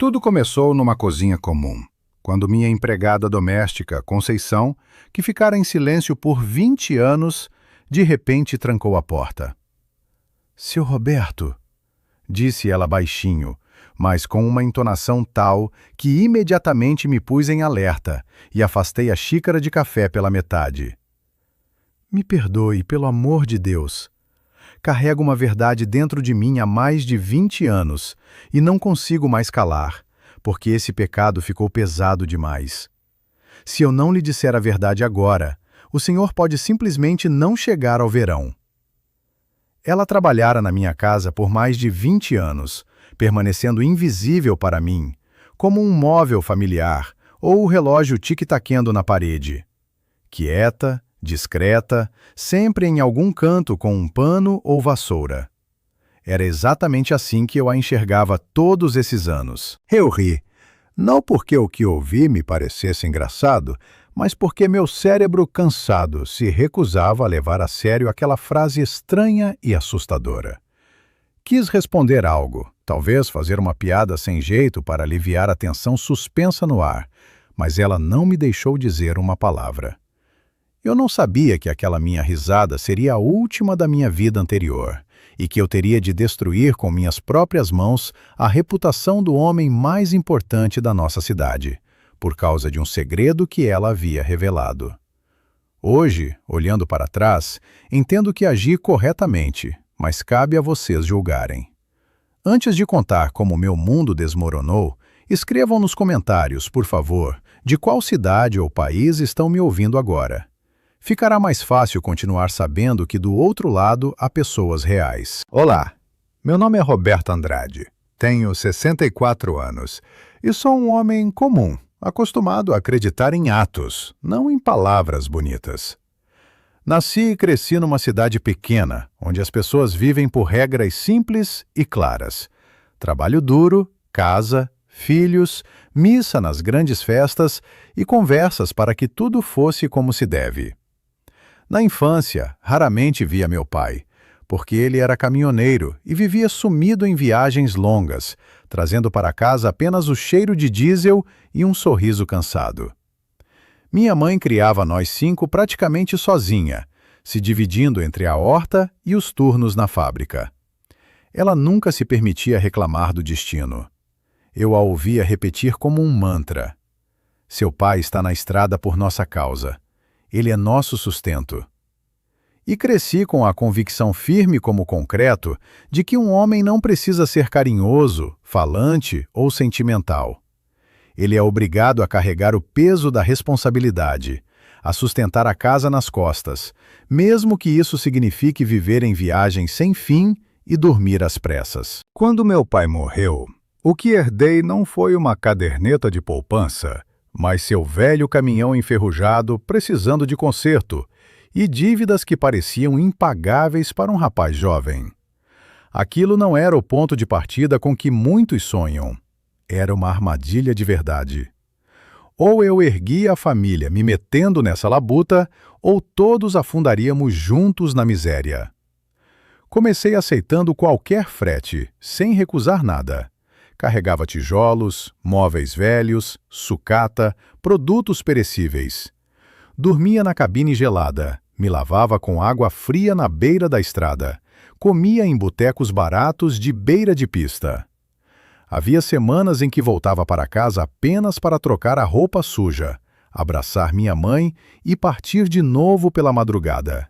Tudo começou numa cozinha comum, quando minha empregada doméstica, Conceição, que ficara em silêncio por 20 anos, de repente trancou a porta. "Seu Roberto", disse ela baixinho, mas com uma entonação tal que imediatamente me pus em alerta e afastei a xícara de café pela metade. "Me perdoe, pelo amor de Deus. Carrego uma verdade dentro de mim há mais de 20 anos e não consigo mais calar, porque esse pecado ficou pesado demais. Se eu não lhe disser a verdade agora, o senhor pode simplesmente não chegar ao verão." Ela trabalhara na minha casa por mais de 20 anos, permanecendo invisível para mim, como um móvel familiar ou o relógio tic-taquendo na parede. Quieta, discreta, sempre em algum canto com um pano ou vassoura. Era exatamente assim que eu a enxergava todos esses anos. Eu ri, não porque o que ouvi me parecesse engraçado, mas porque meu cérebro cansado se recusava a levar a sério aquela frase estranha e assustadora. Quis responder algo, talvez fazer uma piada sem jeito para aliviar a tensão suspensa no ar, mas ela não me deixou dizer uma palavra. Eu não sabia que aquela minha risada seria a última da minha vida anterior e que eu teria de destruir com minhas próprias mãos a reputação do homem mais importante da nossa cidade, por causa de um segredo que ela havia revelado. Hoje, olhando para trás, entendo que agi corretamente, mas cabe a vocês julgarem. Antes de contar como meu mundo desmoronou, escrevam nos comentários, por favor, de qual cidade ou país estão me ouvindo agora. Ficará mais fácil continuar sabendo que do outro lado há pessoas reais. Olá, meu nome é Roberto Andrade, tenho 64 anos e sou um homem comum, acostumado a acreditar em atos, não em palavras bonitas. Nasci e cresci numa cidade pequena, onde as pessoas vivem por regras simples e claras. Trabalho duro, casa, filhos, missa nas grandes festas e conversas para que tudo fosse como se deve. Na infância, raramente via meu pai, porque ele era caminhoneiro e vivia sumido em viagens longas, trazendo para casa apenas o cheiro de diesel e um sorriso cansado. Minha mãe criava nós 5 praticamente sozinha, se dividindo entre a horta e os turnos na fábrica. Ela nunca se permitia reclamar do destino. Eu a ouvia repetir como um mantra: "Seu pai está na estrada por nossa causa. Ele é nosso sustento." E cresci com a convicção firme como concreto de que um homem não precisa ser carinhoso, falante ou sentimental. Ele é obrigado a carregar o peso da responsabilidade, a sustentar a casa nas costas, mesmo que isso signifique viver em viagens sem fim e dormir às pressas. Quando meu pai morreu, o que herdei não foi uma caderneta de poupança, mas seu velho caminhão enferrujado precisando de conserto e dívidas que pareciam impagáveis para um rapaz jovem. Aquilo não era o ponto de partida com que muitos sonham. Era uma armadilha de verdade. Ou eu erguia a família me metendo nessa labuta, ou todos afundaríamos juntos na miséria. Comecei aceitando qualquer frete, sem recusar nada. Carregava tijolos, móveis velhos, sucata, produtos perecíveis. Dormia na cabine gelada, me lavava com água fria na beira da estrada, comia em botecos baratos de beira de pista. Havia semanas em que voltava para casa apenas para trocar a roupa suja, abraçar minha mãe e partir de novo pela madrugada.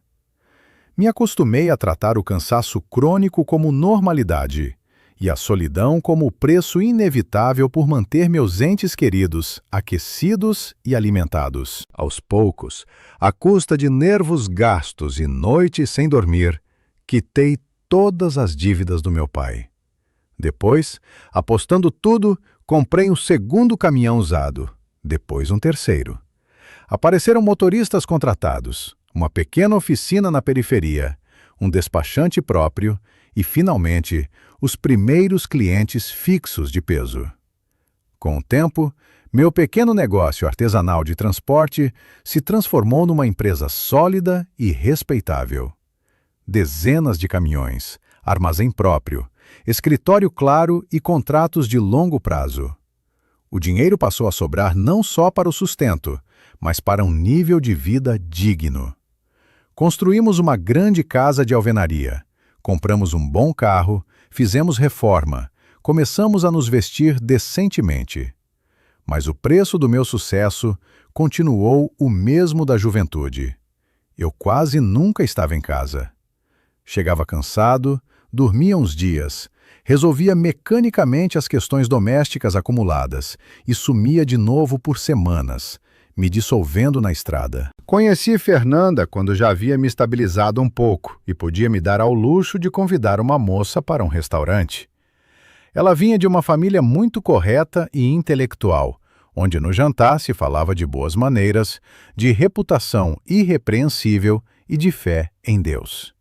Me acostumei a tratar o cansaço crônico como normalidade e a solidão como o preço inevitável por manter meus entes queridos aquecidos e alimentados. Aos poucos, à custa de nervos gastos e noites sem dormir, quitei todas as dívidas do meu pai. Depois, apostando tudo, comprei um segundo caminhão usado, depois um terceiro. Apareceram motoristas contratados, uma pequena oficina na periferia, um despachante próprio e, finalmente, os primeiros clientes fixos de peso. Com o tempo, meu pequeno negócio artesanal de transporte se transformou numa empresa sólida e respeitável. Dezenas de caminhões, armazém próprio, escritório claro e contratos de longo prazo. O dinheiro passou a sobrar não só para o sustento, mas para um nível de vida digno. Construímos uma grande casa de alvenaria, compramos um bom carro, fizemos reforma, começamos a nos vestir decentemente. Mas o preço do meu sucesso continuou o mesmo da juventude. Eu quase nunca estava em casa. Chegava cansado, dormia uns dias, resolvia mecanicamente as questões domésticas acumuladas e sumia de novo por semanas, me dissolvendo na estrada. Conheci Fernanda quando já havia me estabilizado um pouco e podia me dar ao luxo de convidar uma moça para um restaurante. Ela vinha de uma família muito correta e intelectual, onde no jantar se falava de boas maneiras, de reputação irrepreensível e de fé em Deus.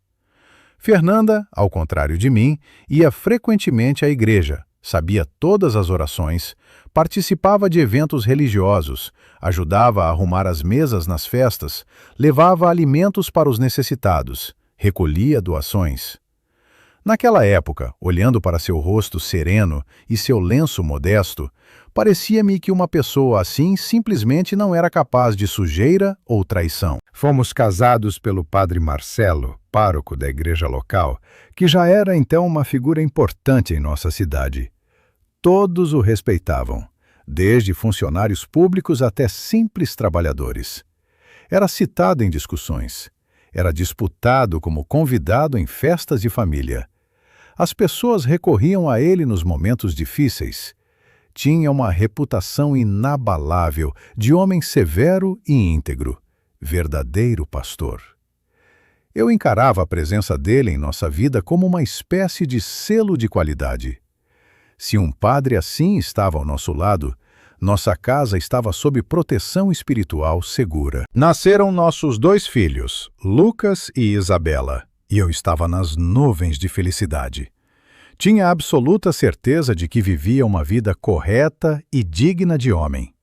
Fernanda, ao contrário de mim, ia frequentemente à igreja, sabia todas as orações, participava de eventos religiosos, ajudava a arrumar as mesas nas festas, levava alimentos para os necessitados, recolhia doações. Naquela época, olhando para seu rosto sereno e seu lenço modesto, parecia-me que uma pessoa assim simplesmente não era capaz de sujeira ou traição. Fomos casados pelo padre Marcelo, pároco da igreja local, que já era então uma figura importante em nossa cidade. Todos o respeitavam, desde funcionários públicos até simples trabalhadores. Era citado em discussões. Era disputado como convidado em festas de família. As pessoas recorriam a ele nos momentos difíceis. Tinha uma reputação inabalável de homem severo e íntegro, verdadeiro pastor. Eu encarava a presença dele em nossa vida como uma espécie de selo de qualidade. Se um padre assim estava ao nosso lado, nossa casa estava sob proteção espiritual segura. Nasceram nossos 2 filhos, Lucas e Isabela, e eu estava nas nuvens de felicidade. Tinha absoluta certeza de que vivia uma vida correta e digna de homem.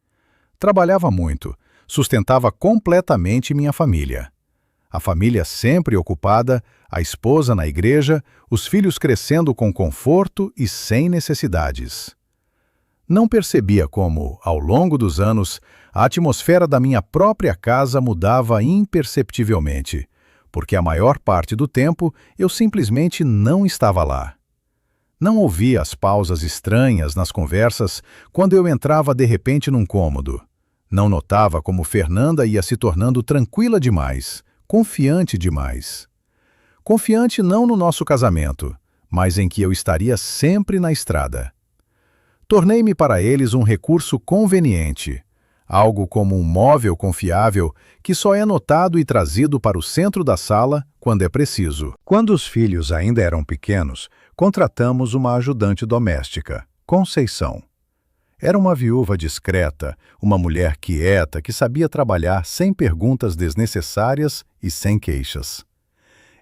Trabalhava muito, sustentava completamente minha família. A família sempre ocupada, a esposa na igreja, os filhos crescendo com conforto e sem necessidades. Não percebia como, ao longo dos anos, a atmosfera da minha própria casa mudava imperceptivelmente, porque a maior parte do tempo eu simplesmente não estava lá. Não ouvia as pausas estranhas nas conversas quando eu entrava de repente num cômodo. Não notava como Fernanda ia se tornando tranquila demais, confiante demais. Confiante não no nosso casamento, mas em que eu estaria sempre na estrada. Tornei-me para eles um recurso conveniente, algo como um móvel confiável que só é notado e trazido para o centro da sala quando é preciso. Quando os filhos ainda eram pequenos, contratamos uma ajudante doméstica, Conceição. Era uma viúva discreta, uma mulher quieta que sabia trabalhar sem perguntas desnecessárias e sem queixas.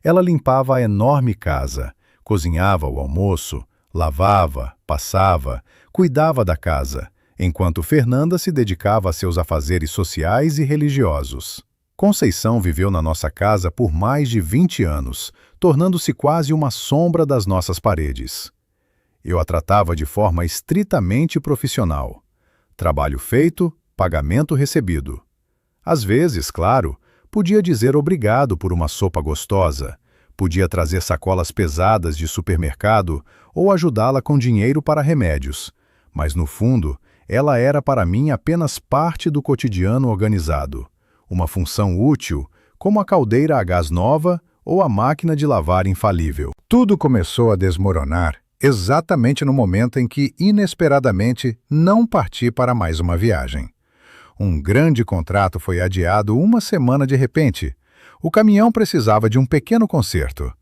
Ela limpava a enorme casa, cozinhava o almoço, lavava, passava, cuidava da casa, enquanto Fernanda se dedicava a seus afazeres sociais e religiosos. Conceição viveu na nossa casa por mais de 20 anos, tornando-se quase uma sombra das nossas paredes. Eu a tratava de forma estritamente profissional. Trabalho feito, pagamento recebido. Às vezes, claro, podia dizer obrigado por uma sopa gostosa, podia trazer sacolas pesadas de supermercado ou ajudá-la com dinheiro para remédios, mas no fundo, ela era para mim apenas parte do cotidiano organizado, uma função útil, como a caldeira a gás nova ou a máquina de lavar infalível. Tudo começou a desmoronar exatamente no momento em que, inesperadamente, não parti para mais uma viagem. Um grande contrato foi adiado uma semana de repente. O caminhão precisava de um pequeno conserto,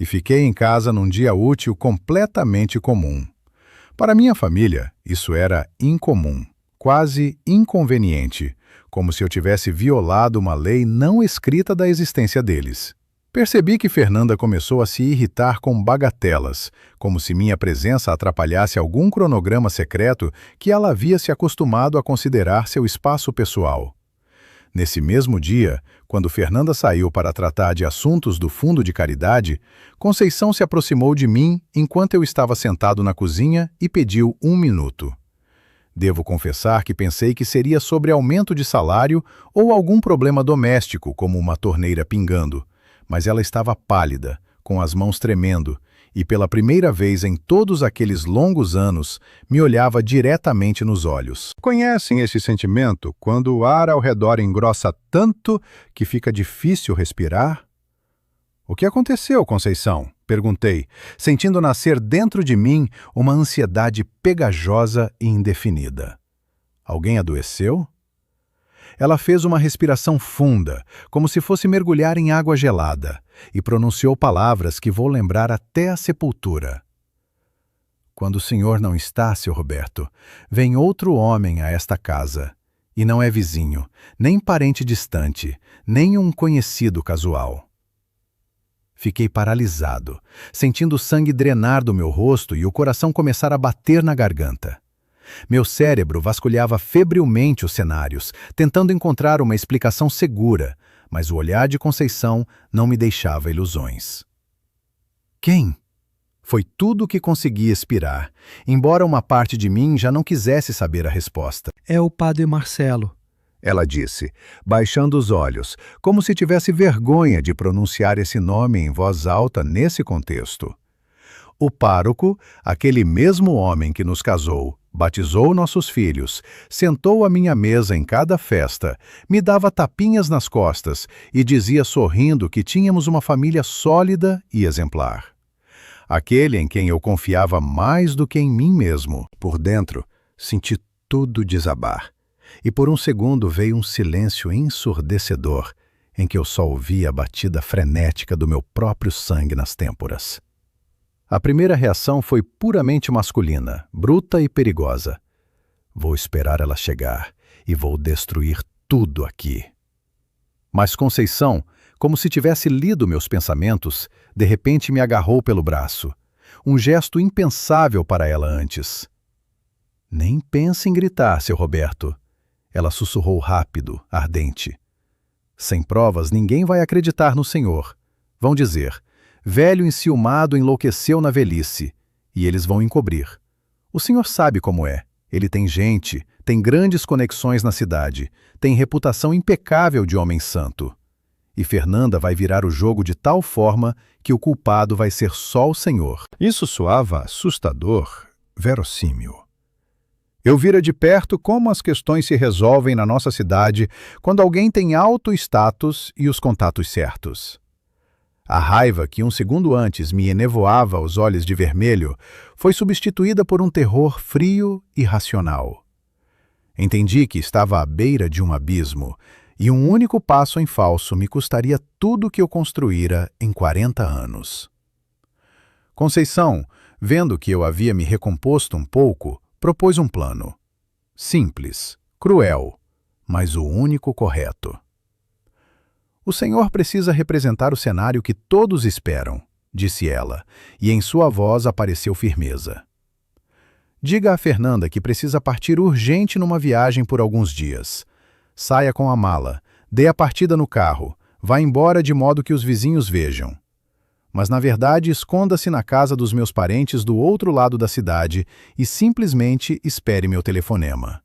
e fiquei em casa num dia útil completamente comum. Para minha família, isso era incomum, quase inconveniente, como se eu tivesse violado uma lei não escrita da existência deles. Percebi que Fernanda começou a se irritar com bagatelas, como se minha presença atrapalhasse algum cronograma secreto que ela havia se acostumado a considerar seu espaço pessoal. Nesse mesmo dia, quando Fernanda saiu para tratar de assuntos do fundo de caridade, Conceição se aproximou de mim enquanto eu estava sentado na cozinha e pediu 1 minuto. Devo confessar que pensei que seria sobre aumento de salário ou algum problema doméstico, como uma torneira pingando, mas ela estava pálida, com as mãos tremendo, e pela primeira vez em todos aqueles longos anos, me olhava diretamente nos olhos. Conhecem esse sentimento quando o ar ao redor engrossa tanto que fica difícil respirar? O que aconteceu, Conceição? Perguntei, sentindo nascer dentro de mim uma ansiedade pegajosa e indefinida. Alguém adoeceu? Ela fez uma respiração funda, como se fosse mergulhar em água gelada, e pronunciou palavras que vou lembrar até a sepultura. Quando o senhor não está, Sr. Roberto, vem outro homem a esta casa, e não é vizinho, nem parente distante, nem um conhecido casual. Fiquei paralisado, sentindo o sangue drenar do meu rosto e o coração começar a bater na garganta. Meu cérebro vasculhava febrilmente os cenários, tentando encontrar uma explicação segura, mas o olhar de Conceição não me deixava ilusões. Quem? Foi tudo o que consegui expirar, embora uma parte de mim já não quisesse saber a resposta. É o padre Marcelo. Ela disse, baixando os olhos, como se tivesse vergonha de pronunciar esse nome em voz alta nesse contexto. O pároco, aquele mesmo homem que nos casou, batizou nossos filhos, sentou à minha mesa em cada festa, me dava tapinhas nas costas e dizia sorrindo que tínhamos uma família sólida e exemplar. Aquele em quem eu confiava mais do que em mim mesmo. Por dentro, senti tudo desabar. E por um segundo veio um silêncio ensurdecedor, em que eu só ouvia a batida frenética do meu próprio sangue nas têmporas. A primeira reação foi puramente masculina, bruta e perigosa. Vou esperar ela chegar e vou destruir tudo aqui. Mas Conceição, como se tivesse lido meus pensamentos, de repente me agarrou pelo braço. Um gesto impensável para ela antes. Nem pense em gritar, Sr. Roberto. Ela sussurrou rápido, ardente. Sem provas, ninguém vai acreditar no senhor. Vão dizer, velho enciumado enlouqueceu na velhice, e eles vão encobrir. O senhor sabe como é. Ele tem gente, tem grandes conexões na cidade, tem reputação impecável de homem santo. E Fernanda vai virar o jogo de tal forma que o culpado vai ser só o senhor. Isso soava assustador, verossímil. Eu vira de perto como as questões se resolvem na nossa cidade quando alguém tem alto status e os contatos certos. A raiva que um segundo antes me enevoava os olhos de vermelho foi substituída por um terror frio e racional. Entendi que estava à beira de um abismo e um único passo em falso me custaria tudo o que eu construíra em 40 anos. Conceição, vendo que eu havia me recomposto um pouco, propôs um plano. Simples, cruel, mas o único correto. O senhor precisa representar o cenário que todos esperam, disse ela, e em sua voz apareceu firmeza. Diga a Fernanda que precisa partir urgente numa viagem por alguns dias. Saia com a mala, dê a partida no carro, vá embora de modo que os vizinhos vejam. Mas, na verdade, esconda-se na casa dos meus parentes do outro lado da cidade e simplesmente espere meu telefonema.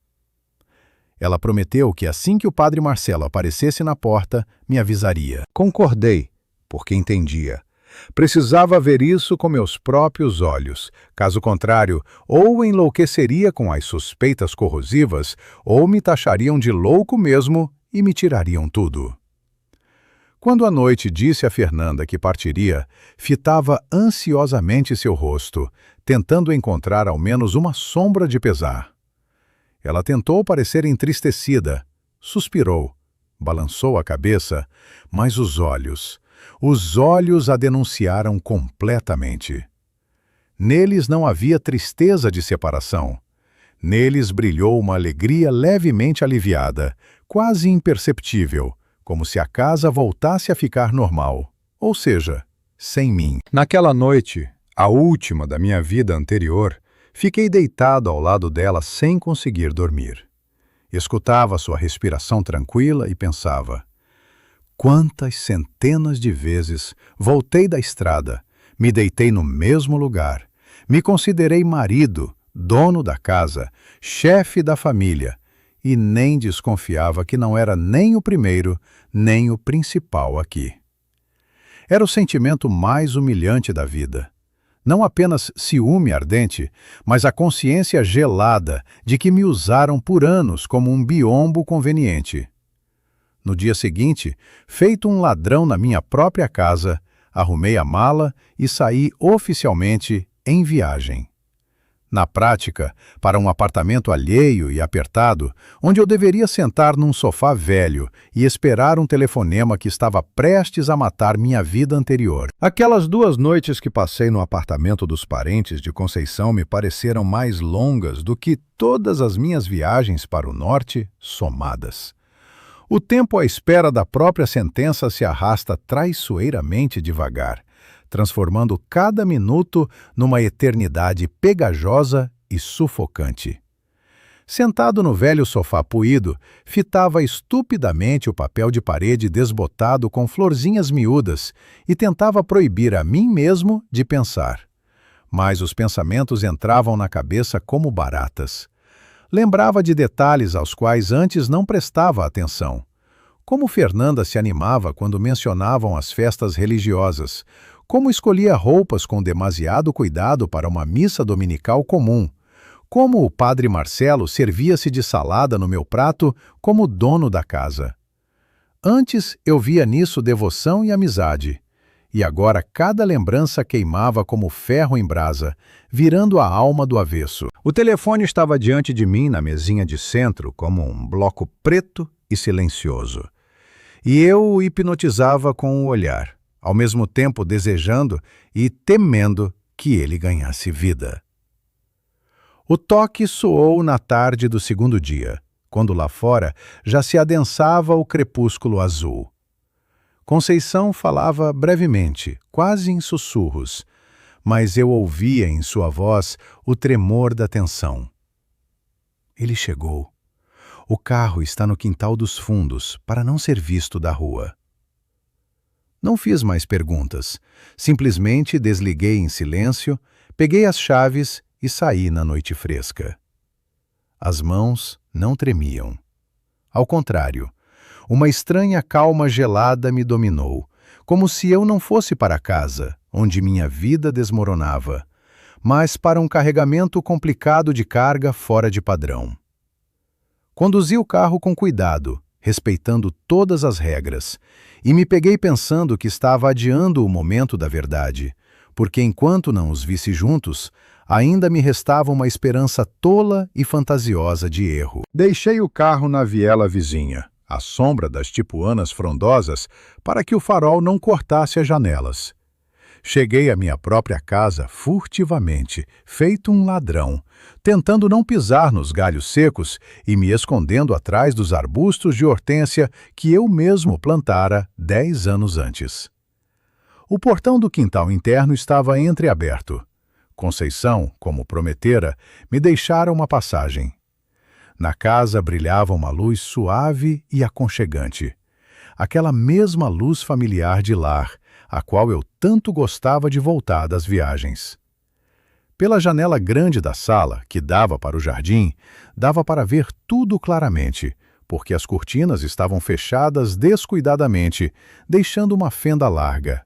Ela prometeu que assim que o padre Marcelo aparecesse na porta, me avisaria. Concordei, porque entendia. Precisava ver isso com meus próprios olhos. Caso contrário, ou enlouqueceria com as suspeitas corrosivas, ou me taxariam de louco mesmo e me tirariam tudo. Quando à noite disse a Fernanda que partiria, fitava ansiosamente seu rosto, tentando encontrar ao menos uma sombra de pesar. Ela tentou parecer entristecida, suspirou, balançou a cabeça, mas os olhos a denunciaram completamente. Neles não havia tristeza de separação. Neles brilhou uma alegria levemente aliviada, quase imperceptível, como se a casa voltasse a ficar normal, ou seja, sem mim. Naquela noite, a última da minha vida anterior, fiquei deitado ao lado dela sem conseguir dormir. Escutava sua respiração tranquila e pensava: quantas centenas de vezes voltei da estrada, me deitei no mesmo lugar, me considerei marido, dono da casa, chefe da família, e nem desconfiava que não era nem o primeiro, nem o principal aqui. Era o sentimento mais humilhante da vida. Não apenas ciúme ardente, mas a consciência gelada de que me usaram por anos como um biombo conveniente. No dia seguinte, feito um ladrão na minha própria casa, arrumei a mala e saí oficialmente em viagem. Na prática, para um apartamento alheio e apertado, onde eu deveria sentar num sofá velho e esperar um telefonema que estava prestes a matar minha vida anterior. Aquelas 2 noites que passei no apartamento dos parentes de Conceição me pareceram mais longas do que todas as minhas viagens para o norte somadas. O tempo à espera da própria sentença se arrasta traiçoeiramente devagar, transformando cada minuto numa eternidade pegajosa e sufocante. Sentado no velho sofá puído, fitava estupidamente o papel de parede desbotado com florzinhas miúdas e tentava proibir a mim mesmo de pensar. Mas os pensamentos entravam na cabeça como baratas. Lembrava de detalhes aos quais antes não prestava atenção. Como Fernanda se animava quando mencionavam as festas religiosas, como escolhia roupas com demasiado cuidado para uma missa dominical comum, como o padre Marcelo servia-se de salada no meu prato como dono da casa. Antes eu via nisso devoção e amizade, e agora cada lembrança queimava como ferro em brasa, virando a alma do avesso. O telefone estava diante de mim na mesinha de centro como um bloco preto e silencioso. E eu o hipnotizava com o olhar, ao mesmo tempo desejando e temendo que ele ganhasse vida. O toque soou na tarde do segundo dia, quando lá fora já se adensava o crepúsculo azul. Conceição falava brevemente, quase em sussurros, mas eu ouvia em sua voz o tremor da tensão. Ele chegou. O carro está no quintal dos fundos, para não ser visto da rua. Não fiz mais perguntas. Simplesmente desliguei em silêncio, peguei as chaves e saí na noite fresca. As mãos não tremiam. Ao contrário, uma estranha calma gelada me dominou, como se eu não fosse para casa, onde minha vida desmoronava, mas para um carregamento complicado de carga fora de padrão. Conduzi o carro com cuidado, respeitando todas as regras, e me peguei pensando que estava adiando o momento da verdade, porque enquanto não os visse juntos, ainda me restava uma esperança tola e fantasiosa de erro. Deixei o carro na viela vizinha, à sombra das tipuanas frondosas, para que o farol não cortasse as janelas. Cheguei à minha própria casa furtivamente, feito um ladrão, tentando não pisar nos galhos secos e me escondendo atrás dos arbustos de hortênsia que eu mesmo plantara 10 anos antes. O portão do quintal interno estava entreaberto. Conceição, como prometera, me deixara uma passagem. Na casa brilhava uma luz suave e aconchegante. Aquela mesma luz familiar de lar, a qual eu tanto gostava de voltar das viagens. Pela janela grande da sala, que dava para o jardim, dava para ver tudo claramente, porque as cortinas estavam fechadas descuidadamente, deixando uma fenda larga.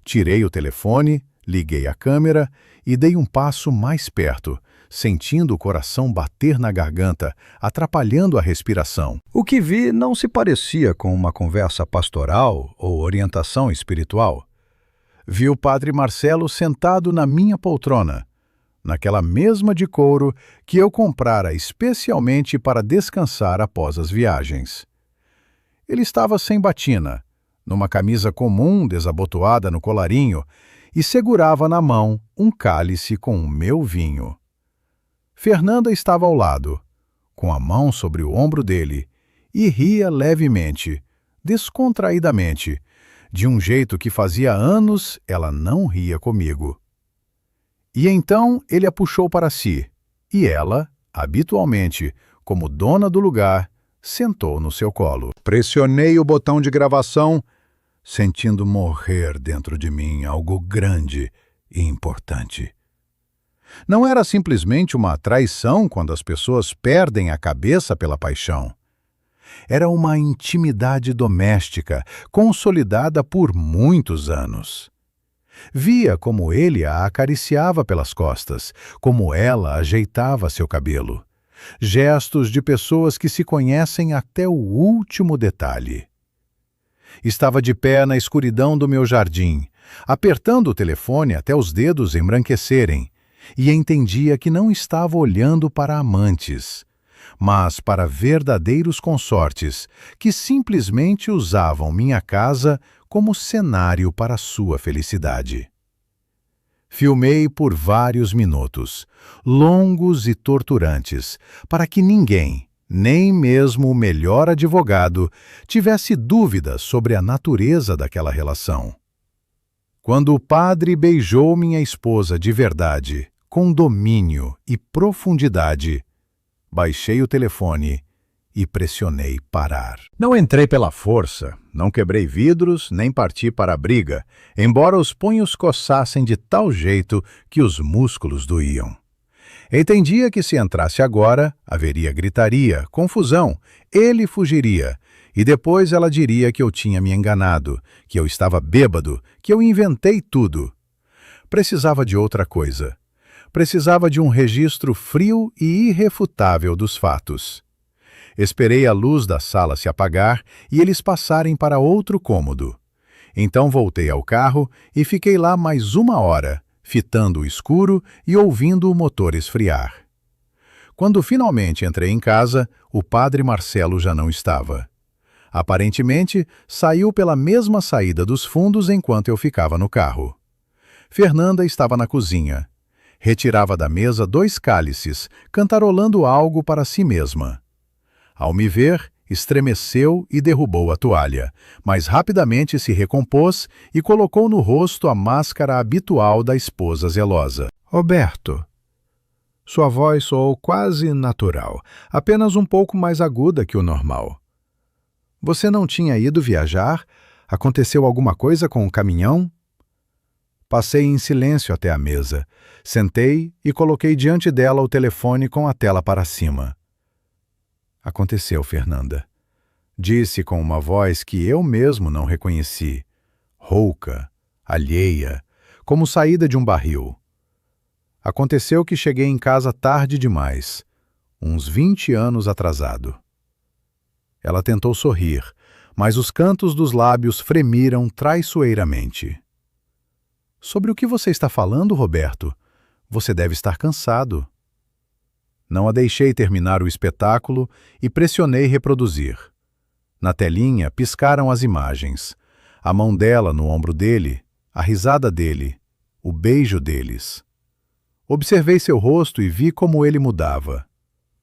Tirei o telefone, liguei a câmera e dei um passo mais perto, sentindo o coração bater na garganta, atrapalhando a respiração. O que vi não se parecia com uma conversa pastoral ou orientação espiritual. Vi o padre Marcelo sentado na minha poltrona, naquela mesma de couro que eu comprara especialmente para descansar após as viagens. Ele estava sem batina, numa camisa comum desabotoada no colarinho, e segurava na mão um cálice com o meu vinho. Fernanda estava ao lado, com a mão sobre o ombro dele, e ria levemente, descontraidamente, de um jeito que fazia anos ela não ria comigo. E então ele a puxou para si, e ela, habitualmente, como dona do lugar, sentou no seu colo. Pressionei o botão de gravação, sentindo morrer dentro de mim algo grande e importante. Não era simplesmente uma traição quando as pessoas perdem a cabeça pela paixão. Era uma intimidade doméstica, consolidada por muitos anos. Via como ele a acariciava pelas costas, como ela ajeitava seu cabelo. Gestos de pessoas que se conhecem até o último detalhe. Estava de pé na escuridão do meu jardim, apertando o telefone até os dedos embranquecerem, e entendia que não estava olhando para amantes, mas para verdadeiros consortes que simplesmente usavam minha casa como cenário para sua felicidade. Filmei por vários minutos, longos e torturantes, para que ninguém, nem mesmo o melhor advogado, tivesse dúvidas sobre a natureza daquela relação. Quando o padre beijou minha esposa de verdade, com domínio e profundidade, baixei o telefone e pressionei parar. Não entrei pela força, não quebrei vidros, nem parti para a briga, embora os punhos coçassem de tal jeito que os músculos doíam. Entendia que se entrasse agora, haveria gritaria, confusão, ele fugiria, e depois ela diria que eu tinha me enganado, que eu estava bêbado, que eu inventei tudo. Precisava de outra coisa. Precisava de um registro frio e irrefutável dos fatos. Esperei a luz da sala se apagar e eles passarem para outro cômodo. Então voltei ao carro e fiquei lá mais 1 hora, fitando o escuro e ouvindo o motor esfriar. Quando finalmente entrei em casa, o padre Marcelo já não estava. Aparentemente, saiu pela mesma saída dos fundos enquanto eu ficava no carro. Fernanda estava na cozinha. Retirava da mesa 2 cálices, cantarolando algo para si mesma. Ao me ver, estremeceu e derrubou a toalha, mas rapidamente se recompôs e colocou no rosto a máscara habitual da esposa zelosa. Roberto. Sua voz soou quase natural, apenas um pouco mais aguda que o normal. Você não tinha ido viajar? Aconteceu alguma coisa com o caminhão? Passei em silêncio até a mesa. Sentei e coloquei diante dela o telefone com a tela para cima. Aconteceu, Fernanda. Disse com uma voz que eu mesmo não reconheci. Rouca, alheia, como saída de um barril. Aconteceu que cheguei em casa tarde demais, uns 20 anos atrasado. Ela tentou sorrir, mas os cantos dos lábios fremiram traiçoeiramente. Sobre o que você está falando, Roberto? Você deve estar cansado. Não a deixei terminar o espetáculo e pressionei reproduzir. Na telinha piscaram as imagens. A mão dela no ombro dele, a risada dele, o beijo deles. Observei seu rosto e vi como ele mudava.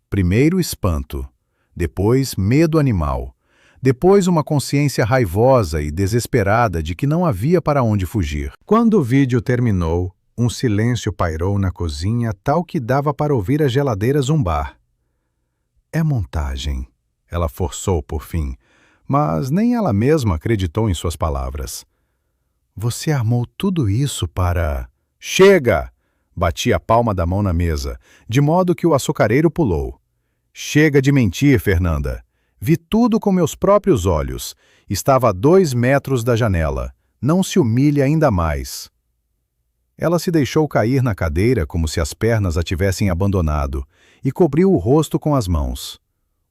Primeiro espanto, depois medo animal, depois uma consciência raivosa e desesperada de que não havia para onde fugir. Quando o vídeo terminou, um silêncio pairou na cozinha tal que dava para ouvir a geladeira zumbar. É montagem, ela forçou por fim, mas nem ela mesma acreditou em suas palavras. Você armou tudo isso para... Chega! Bati a palma da mão na mesa, de modo que o açucareiro pulou. Chega de mentir, Fernanda. Vi tudo com meus próprios olhos. Estava a 2 metros da janela. Não se humilhe ainda mais. Ela se deixou cair na cadeira como se as pernas a tivessem abandonado e cobriu o rosto com as mãos.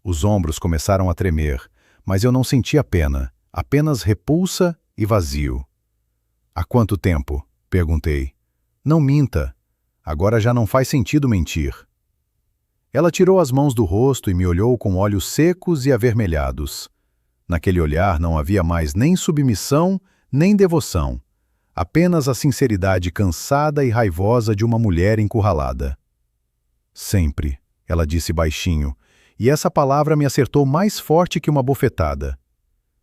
Os ombros começaram a tremer, mas eu não sentia pena, apenas repulsa e vazio. Há quanto tempo? Perguntei. Não minta. Agora já não faz sentido mentir. Ela tirou as mãos do rosto e me olhou com olhos secos e avermelhados. Naquele olhar não havia mais nem submissão, nem devoção. Apenas a sinceridade cansada e raivosa de uma mulher encurralada. Sempre, ela disse baixinho, e essa palavra me acertou mais forte que uma bofetada.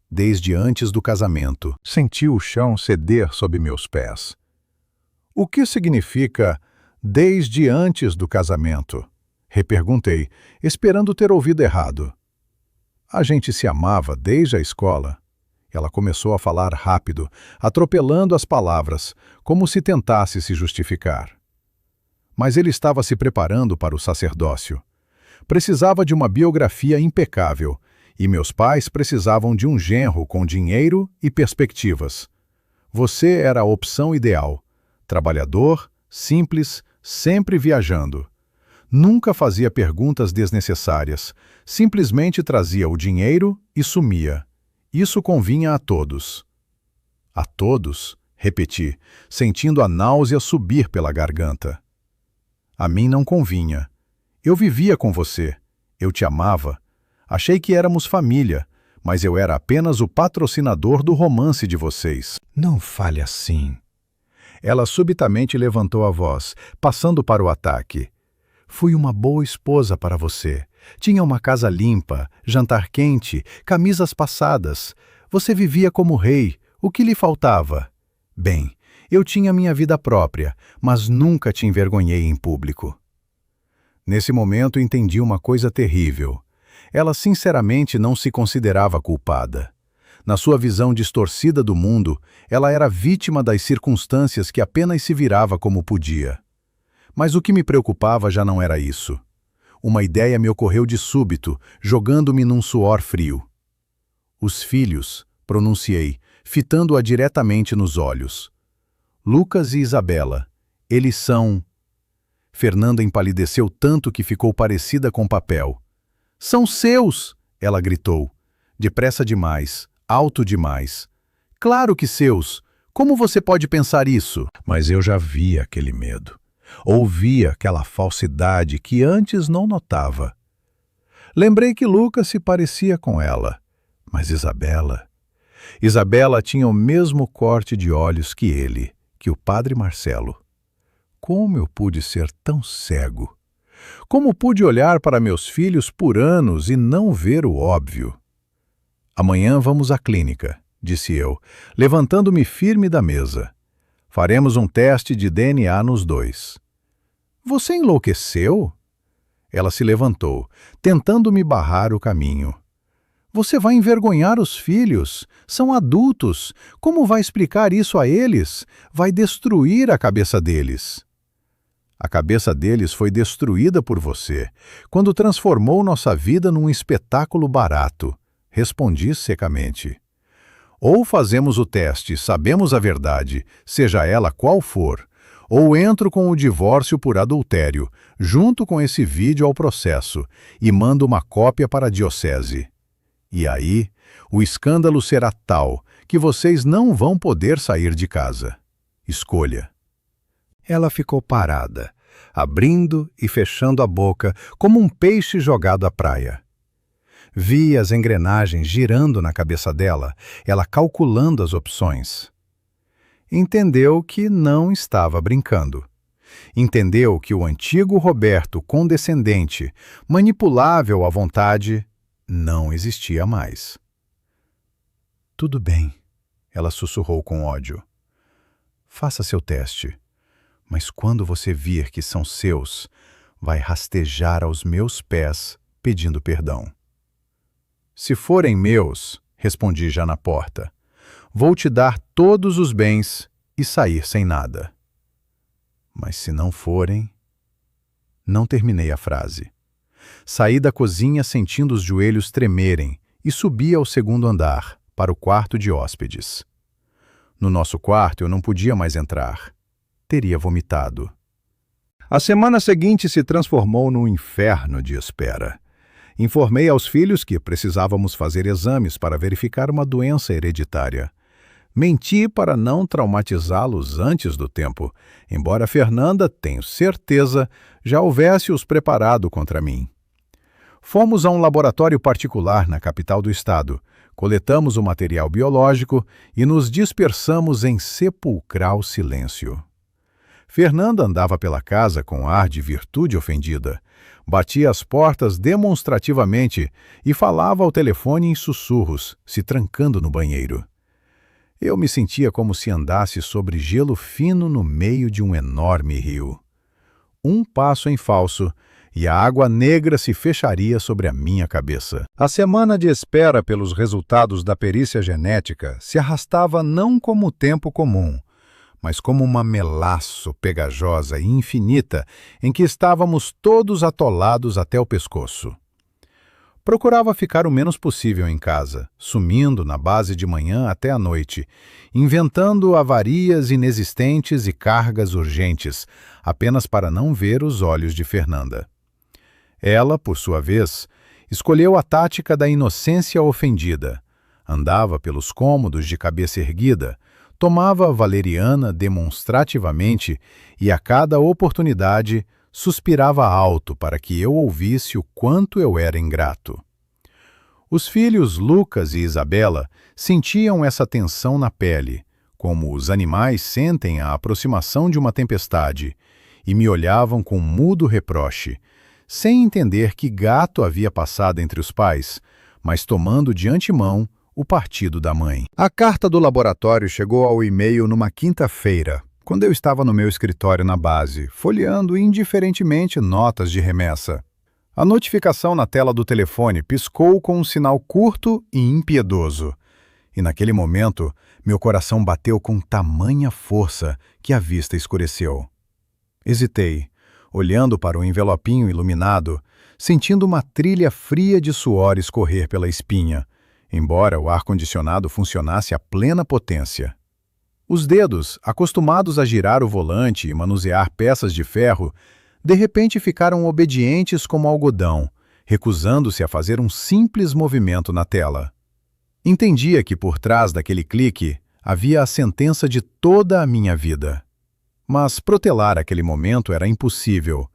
Desde antes do casamento, senti o chão ceder sob meus pés. O que significa desde antes do casamento? Reperguntei, esperando ter ouvido errado. A gente se amava desde a escola. Ela começou a falar rápido, atropelando as palavras, como se tentasse se justificar. mas ele estava se preparando para o sacerdócio. Precisava de uma biografia impecável, e meus pais precisavam de um genro com dinheiro e perspectivas. Você era a opção ideal. Trabalhador, simples, sempre viajando. Nunca fazia perguntas desnecessárias, simplesmente trazia o dinheiro e sumia. Isso convinha a todos. A todos? Repeti, sentindo a náusea subir pela garganta. A mim não convinha. Eu vivia com você. Eu te amava. Achei que éramos família, mas eu era apenas o patrocinador do romance de vocês. Não fale assim. Ela subitamente levantou a voz, passando para o ataque. Fui uma boa esposa para você. Tinha uma casa limpa, jantar quente, camisas passadas. Você vivia como rei. O que lhe faltava? Bem, eu tinha minha vida própria, mas nunca te envergonhei em público. Nesse momento entendi uma coisa terrível. Ela sinceramente não se considerava culpada. Na sua visão distorcida do mundo, ela era vítima das circunstâncias que apenas se virava como podia. Mas o que me preocupava já não era isso. Uma ideia me ocorreu de súbito, jogando-me num suor frio. Os filhos, pronunciei, fitando-a diretamente nos olhos. Lucas e Isabela, eles são... Fernanda empalideceu tanto que ficou parecida com papel. São seus! Ela gritou. Depressa demais, alto demais. Claro que seus! Como você pode pensar isso? Mas eu já via aquele medo. Ouvia aquela falsidade que antes não notava. Lembrei que Lucas se parecia com ela, mas Isabela tinha o mesmo corte de olhos que ele, que o padre Marcelo. Como eu pude ser tão cego? Como pude olhar para meus filhos por anos e não ver o óbvio? Amanhã vamos à clínica, disse eu, levantando-me firme da mesa. Faremos um teste de DNA nos dois. Você enlouqueceu? Ela se levantou, tentando me barrar o caminho. Você vai envergonhar os filhos. São adultos. Como vai explicar isso a eles? Vai destruir a cabeça deles. A cabeça deles foi destruída por você, quando transformou nossa vida num espetáculo barato. Respondi secamente. Ou fazemos o teste, sabemos a verdade, seja ela qual for, ou entro com o divórcio por adultério, junto com esse vídeo ao processo, e mando uma cópia para a diocese. E aí, o escândalo será tal que vocês não vão poder sair de casa. Escolha. Ela ficou parada, abrindo e fechando a boca como um peixe jogado à praia. Vi as engrenagens girando na cabeça dela, ela calculando as opções. Entendeu que não estava brincando. Entendeu que o antigo Roberto condescendente, manipulável à vontade, não existia mais. Tudo bem, ela sussurrou com ódio. Faça seu teste, mas quando você vir que são seus, vai rastejar aos meus pés pedindo perdão. Se forem meus, respondi já na porta, vou te dar todos os bens e sair sem nada. Mas se não forem... Não terminei a frase. Saí da cozinha sentindo os joelhos tremerem e subi ao segundo andar, para o quarto de hóspedes. No nosso quarto eu não podia mais entrar. Teria vomitado. A semana seguinte se transformou num inferno de espera. Informei aos filhos que precisávamos fazer exames para verificar uma doença hereditária. Menti para não traumatizá-los antes do tempo, embora Fernanda, tenho certeza, já houvesse os preparado contra mim. Fomos a um laboratório particular na capital do estado, coletamos o material biológico e nos dispersamos em sepulcral silêncio. Fernanda andava pela casa com ar de virtude ofendida, batia as portas demonstrativamente e falava ao telefone em sussurros, se trancando no banheiro. Eu me sentia como se andasse sobre gelo fino no meio de um enorme rio. Um passo em falso e a água negra se fecharia sobre a minha cabeça. A semana de espera pelos resultados da perícia genética se arrastava não como tempo comum, mas como uma melaço pegajosa e infinita em que estávamos todos atolados até o pescoço. Procurava ficar o menos possível em casa, sumindo na base de manhã até a noite, inventando avarias inexistentes e cargas urgentes, apenas para não ver os olhos de Fernanda. Ela, por sua vez, escolheu a tática da inocência ofendida. Andava pelos cômodos de cabeça erguida, tomava a valeriana demonstrativamente e, a cada oportunidade, suspirava alto para que eu ouvisse o quanto eu era ingrato. Os filhos Lucas e Isabela sentiam essa tensão na pele, como os animais sentem a aproximação de uma tempestade, e me olhavam com mudo reproche, sem entender que gato havia passado entre os pais, mas tomando de antemão o partido da mãe. A carta do laboratório chegou ao e-mail numa quinta-feira, quando eu estava no meu escritório na base, folheando indiferentemente notas de remessa. A notificação na tela do telefone piscou com um sinal curto e impiedoso. E naquele momento, meu coração bateu com tamanha força que a vista escureceu. Hesitei, olhando para o envelopinho iluminado, sentindo uma trilha fria de suor escorrer pela espinha, embora o ar-condicionado funcionasse a plena potência. Os dedos, acostumados a girar o volante e manusear peças de ferro, de repente ficaram obedientes como algodão, recusando-se a fazer um simples movimento na tela. Entendia que por trás daquele clique havia a sentença de toda a minha vida. Mas protelar aquele momento era impossível,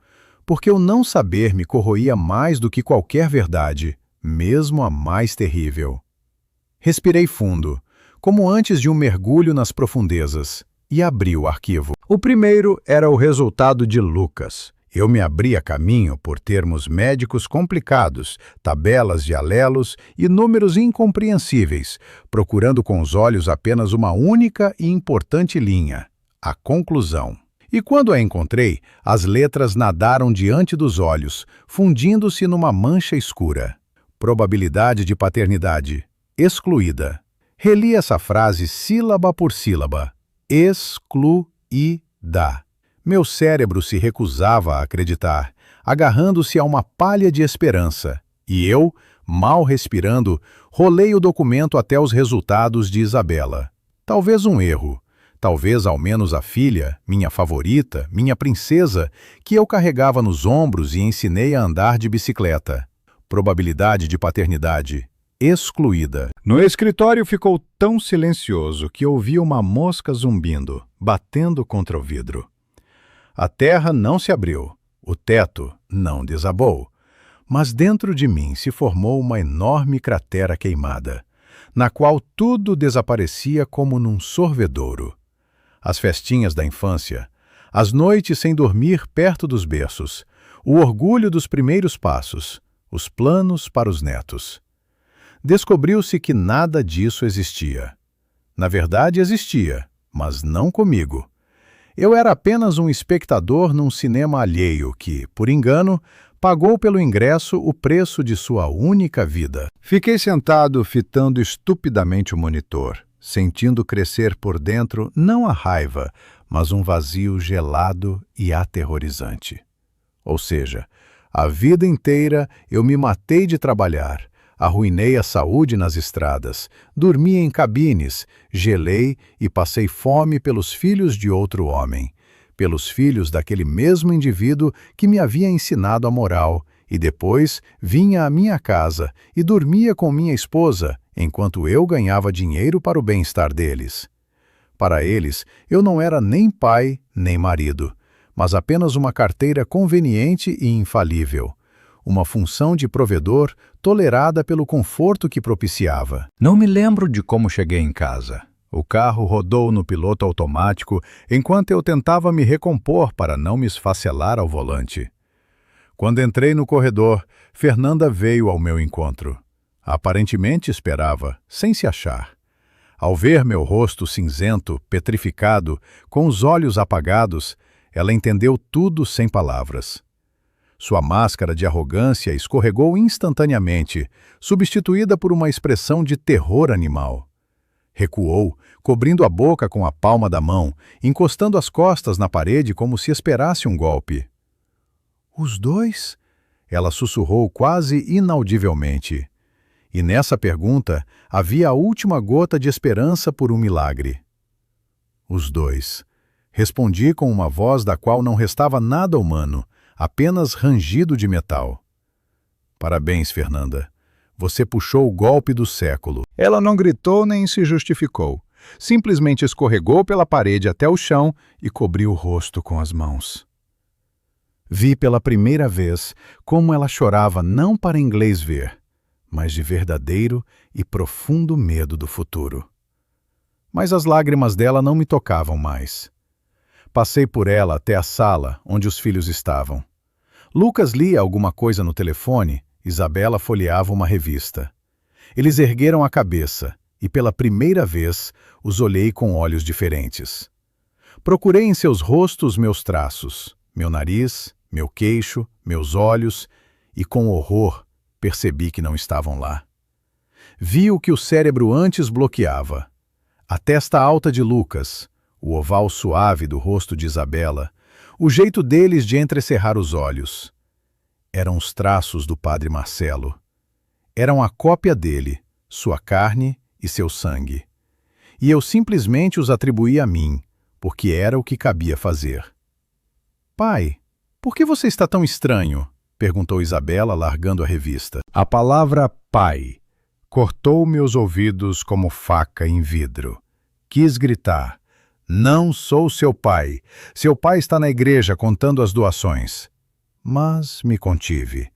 porque o não saber me corroía mais do que qualquer verdade, mesmo a mais terrível. Respirei fundo, como antes de um mergulho nas profundezas, e abri o arquivo. O primeiro era o resultado de Lucas. Eu me abria caminho por termos médicos complicados, tabelas de alelos e números incompreensíveis, procurando com os olhos apenas uma única e importante linha, a conclusão. E quando a encontrei, as letras nadaram diante dos olhos, fundindo-se numa mancha escura. Probabilidade de paternidade, excluída. Reli essa frase sílaba por sílaba. Excluída. Meu cérebro se recusava a acreditar, agarrando-se a uma palha de esperança. E eu, mal respirando, rolei o documento até os resultados de Isabela. Talvez um erro. Talvez ao menos a filha, minha favorita, minha princesa, que eu carregava nos ombros e ensinei a andar de bicicleta. Probabilidade de paternidade. Excluída. No escritório ficou tão silencioso que ouvi uma mosca zumbindo, batendo contra o vidro. A terra não se abriu, o teto não desabou, mas dentro de mim se formou uma enorme cratera queimada, na qual tudo desaparecia como num sorvedouro. As festinhas da infância, as noites sem dormir perto dos berços, o orgulho dos primeiros passos, os planos para os netos. Descobriu-se que nada disso existia. Na verdade, existia, mas não comigo. Eu era apenas um espectador num cinema alheio que, por engano, pagou pelo ingresso o preço de sua única vida. Fiquei sentado fitando estupidamente o monitor, sentindo crescer por dentro não a raiva, mas um vazio gelado e aterrorizante. Ou seja, a vida inteira eu me matei de trabalhar, arruinei a saúde nas estradas, dormi em cabines, gelei e passei fome pelos filhos de outro homem, pelos filhos daquele mesmo indivíduo que me havia ensinado a moral, e depois vinha à minha casa e dormia com minha esposa, enquanto eu ganhava dinheiro para o bem-estar deles. Para eles, eu não era nem pai nem marido, mas apenas uma carteira conveniente e infalível, uma função de provedor tolerada pelo conforto que propiciava. Não me lembro de como cheguei em casa. O carro rodou no piloto automático enquanto eu tentava me recompor para não me esfacelar ao volante. Quando entrei no corredor, Fernanda veio ao meu encontro. Aparentemente esperava, sem se achar. Ao ver meu rosto cinzento, petrificado, com os olhos apagados, ela entendeu tudo sem palavras. Sua máscara de arrogância escorregou instantaneamente, substituída por uma expressão de terror animal. Recuou, cobrindo a boca com a palma da mão, encostando as costas na parede como se esperasse um golpe. Os dois? Ela sussurrou quase inaudivelmente. E nessa pergunta havia a última gota de esperança por um milagre. Os dois. Respondi com uma voz da qual não restava nada humano, apenas rangido de metal. Parabéns, Fernanda. Você puxou o golpe do século. Ela não gritou nem se justificou. Simplesmente escorregou pela parede até o chão e cobriu o rosto com as mãos. Vi pela primeira vez como ela chorava não para inglês ver, mas de verdadeiro e profundo medo do futuro. Mas as lágrimas dela não me tocavam mais. Passei por ela até a sala onde os filhos estavam. Lucas lia alguma coisa no telefone, Isabela folheava uma revista. Eles ergueram a cabeça e, pela primeira vez, os olhei com olhos diferentes. Procurei em seus rostos meus traços, meu nariz, meu queixo, meus olhos, e com horror percebi que não estavam lá. Vi o que o cérebro antes bloqueava. A testa alta de Lucas, o oval suave do rosto de Isabela, o jeito deles de entrecerrar os olhos. Eram os traços do padre Marcelo. Eram a cópia dele, sua carne e seu sangue. E eu simplesmente os atribuí a mim, porque era o que cabia fazer. Pai, por que você está tão estranho? Perguntou Isabela, largando a revista. A palavra pai cortou meus ouvidos como faca em vidro. Quis gritar: não sou seu pai. Seu pai está na igreja contando as doações. Mas me contive.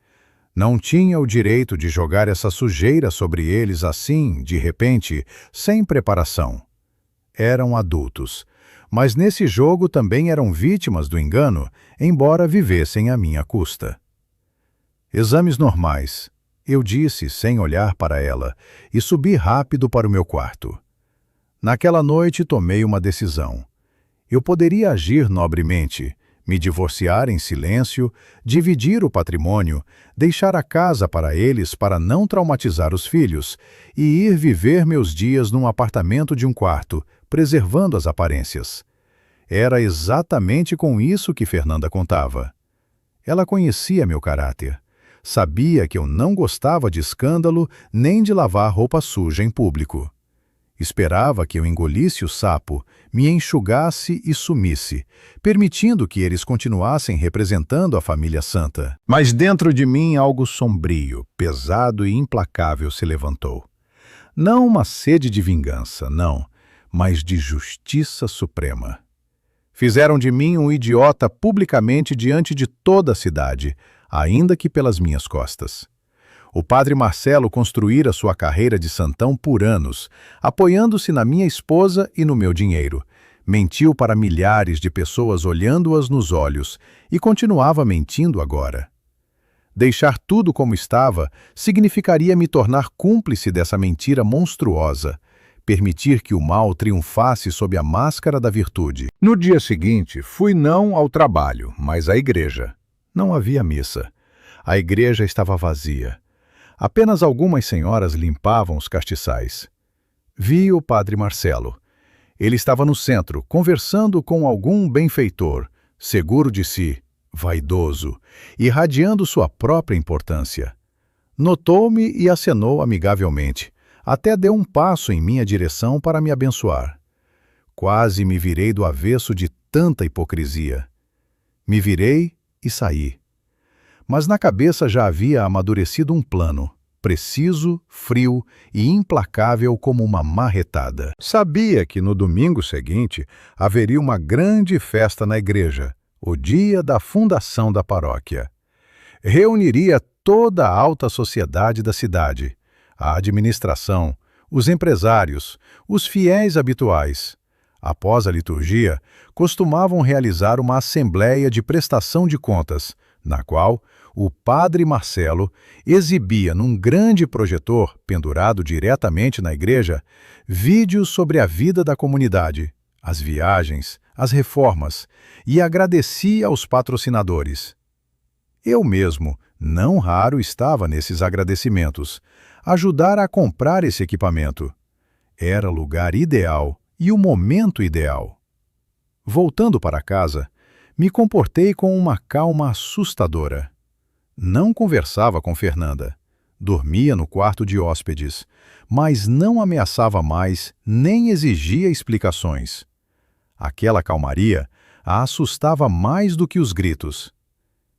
Não tinha o direito de jogar essa sujeira sobre eles assim, de repente, sem preparação. Eram adultos, mas nesse jogo também eram vítimas do engano, embora vivessem à minha custa. Exames normais, eu disse sem olhar para ela, e subi rápido para o meu quarto. Naquela noite tomei uma decisão. Eu poderia agir nobremente, me divorciar em silêncio, dividir o patrimônio, deixar a casa para eles para não traumatizar os filhos e ir viver meus dias num apartamento de um quarto, preservando as aparências. Era exatamente com isso que Fernanda contava. Ela conhecia meu caráter. Sabia que eu não gostava de escândalo nem de lavar roupa suja em público. Esperava que eu engolisse o sapo, me enxugasse e sumisse, permitindo que eles continuassem representando a família santa. Mas dentro de mim algo sombrio, pesado e implacável se levantou. Não uma sede de vingança, não, mas de justiça suprema. Fizeram de mim um idiota publicamente diante de toda a cidade, ainda que pelas minhas costas. O padre Marcelo construíra sua carreira de santão por anos, apoiando-se na minha esposa e no meu dinheiro. Mentiu para milhares de pessoas olhando-as nos olhos e continuava mentindo agora. Deixar tudo como estava significaria me tornar cúmplice dessa mentira monstruosa, permitir que o mal triunfasse sob a máscara da virtude. No dia seguinte, fui não ao trabalho, mas à igreja. Não havia missa. A igreja estava vazia. Apenas algumas senhoras limpavam os castiçais. Vi o padre Marcelo. Ele estava no centro, conversando com algum benfeitor, seguro de si, vaidoso, irradiando sua própria importância. Notou-me e acenou amigavelmente. Até deu um passo em minha direção para me abençoar. Quase me virei do avesso de tanta hipocrisia. Me virei e saí. Mas na cabeça já havia amadurecido um plano, preciso, frio e implacável como uma marretada. Sabia que no domingo seguinte haveria uma grande festa na igreja, o dia da fundação da paróquia. Reuniria toda a alta sociedade da cidade, a administração, os empresários, os fiéis habituais. Após a liturgia, costumavam realizar uma assembleia de prestação de contas, na qual o padre Marcelo exibia num grande projetor, pendurado diretamente na igreja, vídeos sobre a vida da comunidade, as viagens, as reformas, e agradecia aos patrocinadores. Eu mesmo, não raro, estava nesses agradecimentos, ajudar a comprar esse equipamento. Era o lugar ideal e o momento ideal. Voltando para casa, me comportei com uma calma assustadora. Não conversava com Fernanda. Dormia no quarto de hóspedes, mas não ameaçava mais nem exigia explicações. Aquela calmaria a assustava mais do que os gritos.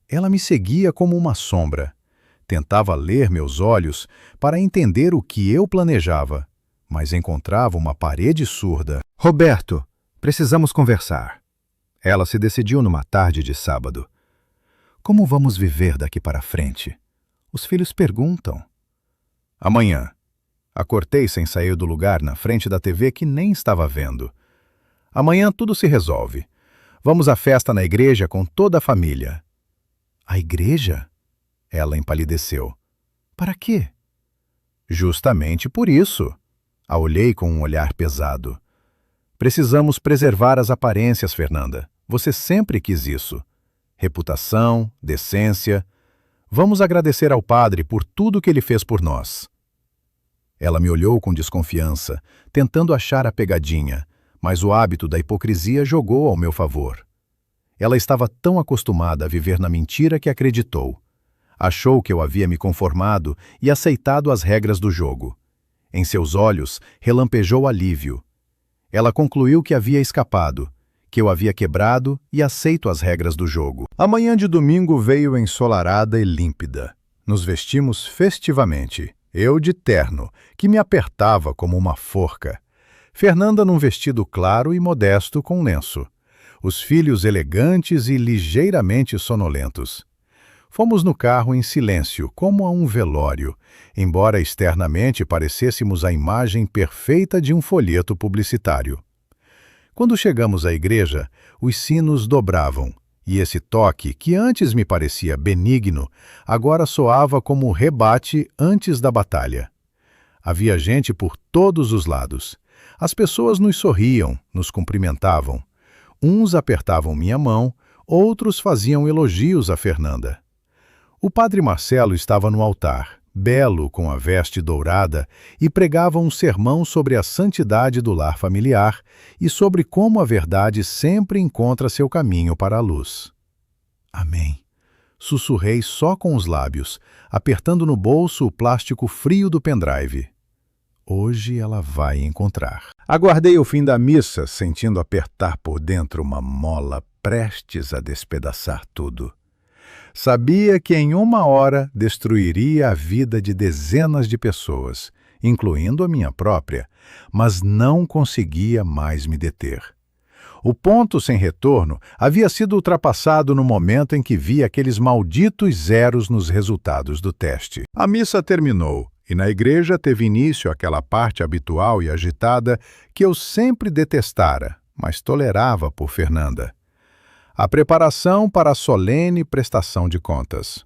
Ela me seguia como uma sombra. Tentava ler meus olhos para entender o que eu planejava, mas encontrava uma parede surda. Roberto, precisamos conversar. Ela se decidiu numa tarde de sábado. Como vamos viver daqui para frente? Os filhos perguntam. Amanhã. Acordei sem sair do lugar na frente da TV que nem estava vendo. Amanhã tudo se resolve. Vamos à festa na igreja com toda a família. A igreja? Ela empalideceu. Para quê? Justamente por isso. A olhei com um olhar pesado. Precisamos preservar as aparências, Fernanda. Você sempre quis isso. Reputação, decência. Vamos agradecer ao padre por tudo que ele fez por nós. Ela me olhou com desconfiança, tentando achar a pegadinha, mas o hábito da hipocrisia jogou ao meu favor. Ela estava tão acostumada a viver na mentira que acreditou. Achou que eu havia me conformado e aceitado as regras do jogo. Em seus olhos relampejou alívio. Ela concluiu que havia escapado, que eu havia quebrado e aceito as regras do jogo. A manhã de domingo veio ensolarada e límpida. Nos vestimos festivamente. Eu de terno, que me apertava como uma forca. Fernanda num vestido claro e modesto com lenço. Os filhos elegantes e ligeiramente sonolentos. Fomos no carro em silêncio, como a um velório, embora externamente parecêssemos a imagem perfeita de um folheto publicitário. Quando chegamos à igreja, os sinos dobravam, e esse toque, que antes me parecia benigno, agora soava como rebate antes da batalha. Havia gente por todos os lados. As pessoas nos sorriam, nos cumprimentavam. Uns apertavam minha mão, outros faziam elogios a Fernanda. O padre Marcelo estava no altar, belo com a veste dourada, e pregava um sermão sobre a santidade do lar familiar e sobre como a verdade sempre encontra seu caminho para a luz. Amém. Sussurrei só com os lábios, apertando no bolso o plástico frio do pendrive. Hoje ela vai encontrar. Aguardei o fim da missa, sentindo apertar por dentro uma mola prestes a despedaçar tudo. Sabia que em 1 hora destruiria a vida de dezenas de pessoas, incluindo a minha própria, mas não conseguia mais me deter. O ponto sem retorno havia sido ultrapassado no momento em que vi aqueles malditos zeros nos resultados do teste. A missa terminou e na igreja teve início aquela parte habitual e agitada que eu sempre detestara, mas tolerava por Fernanda. A preparação para a solene prestação de contas.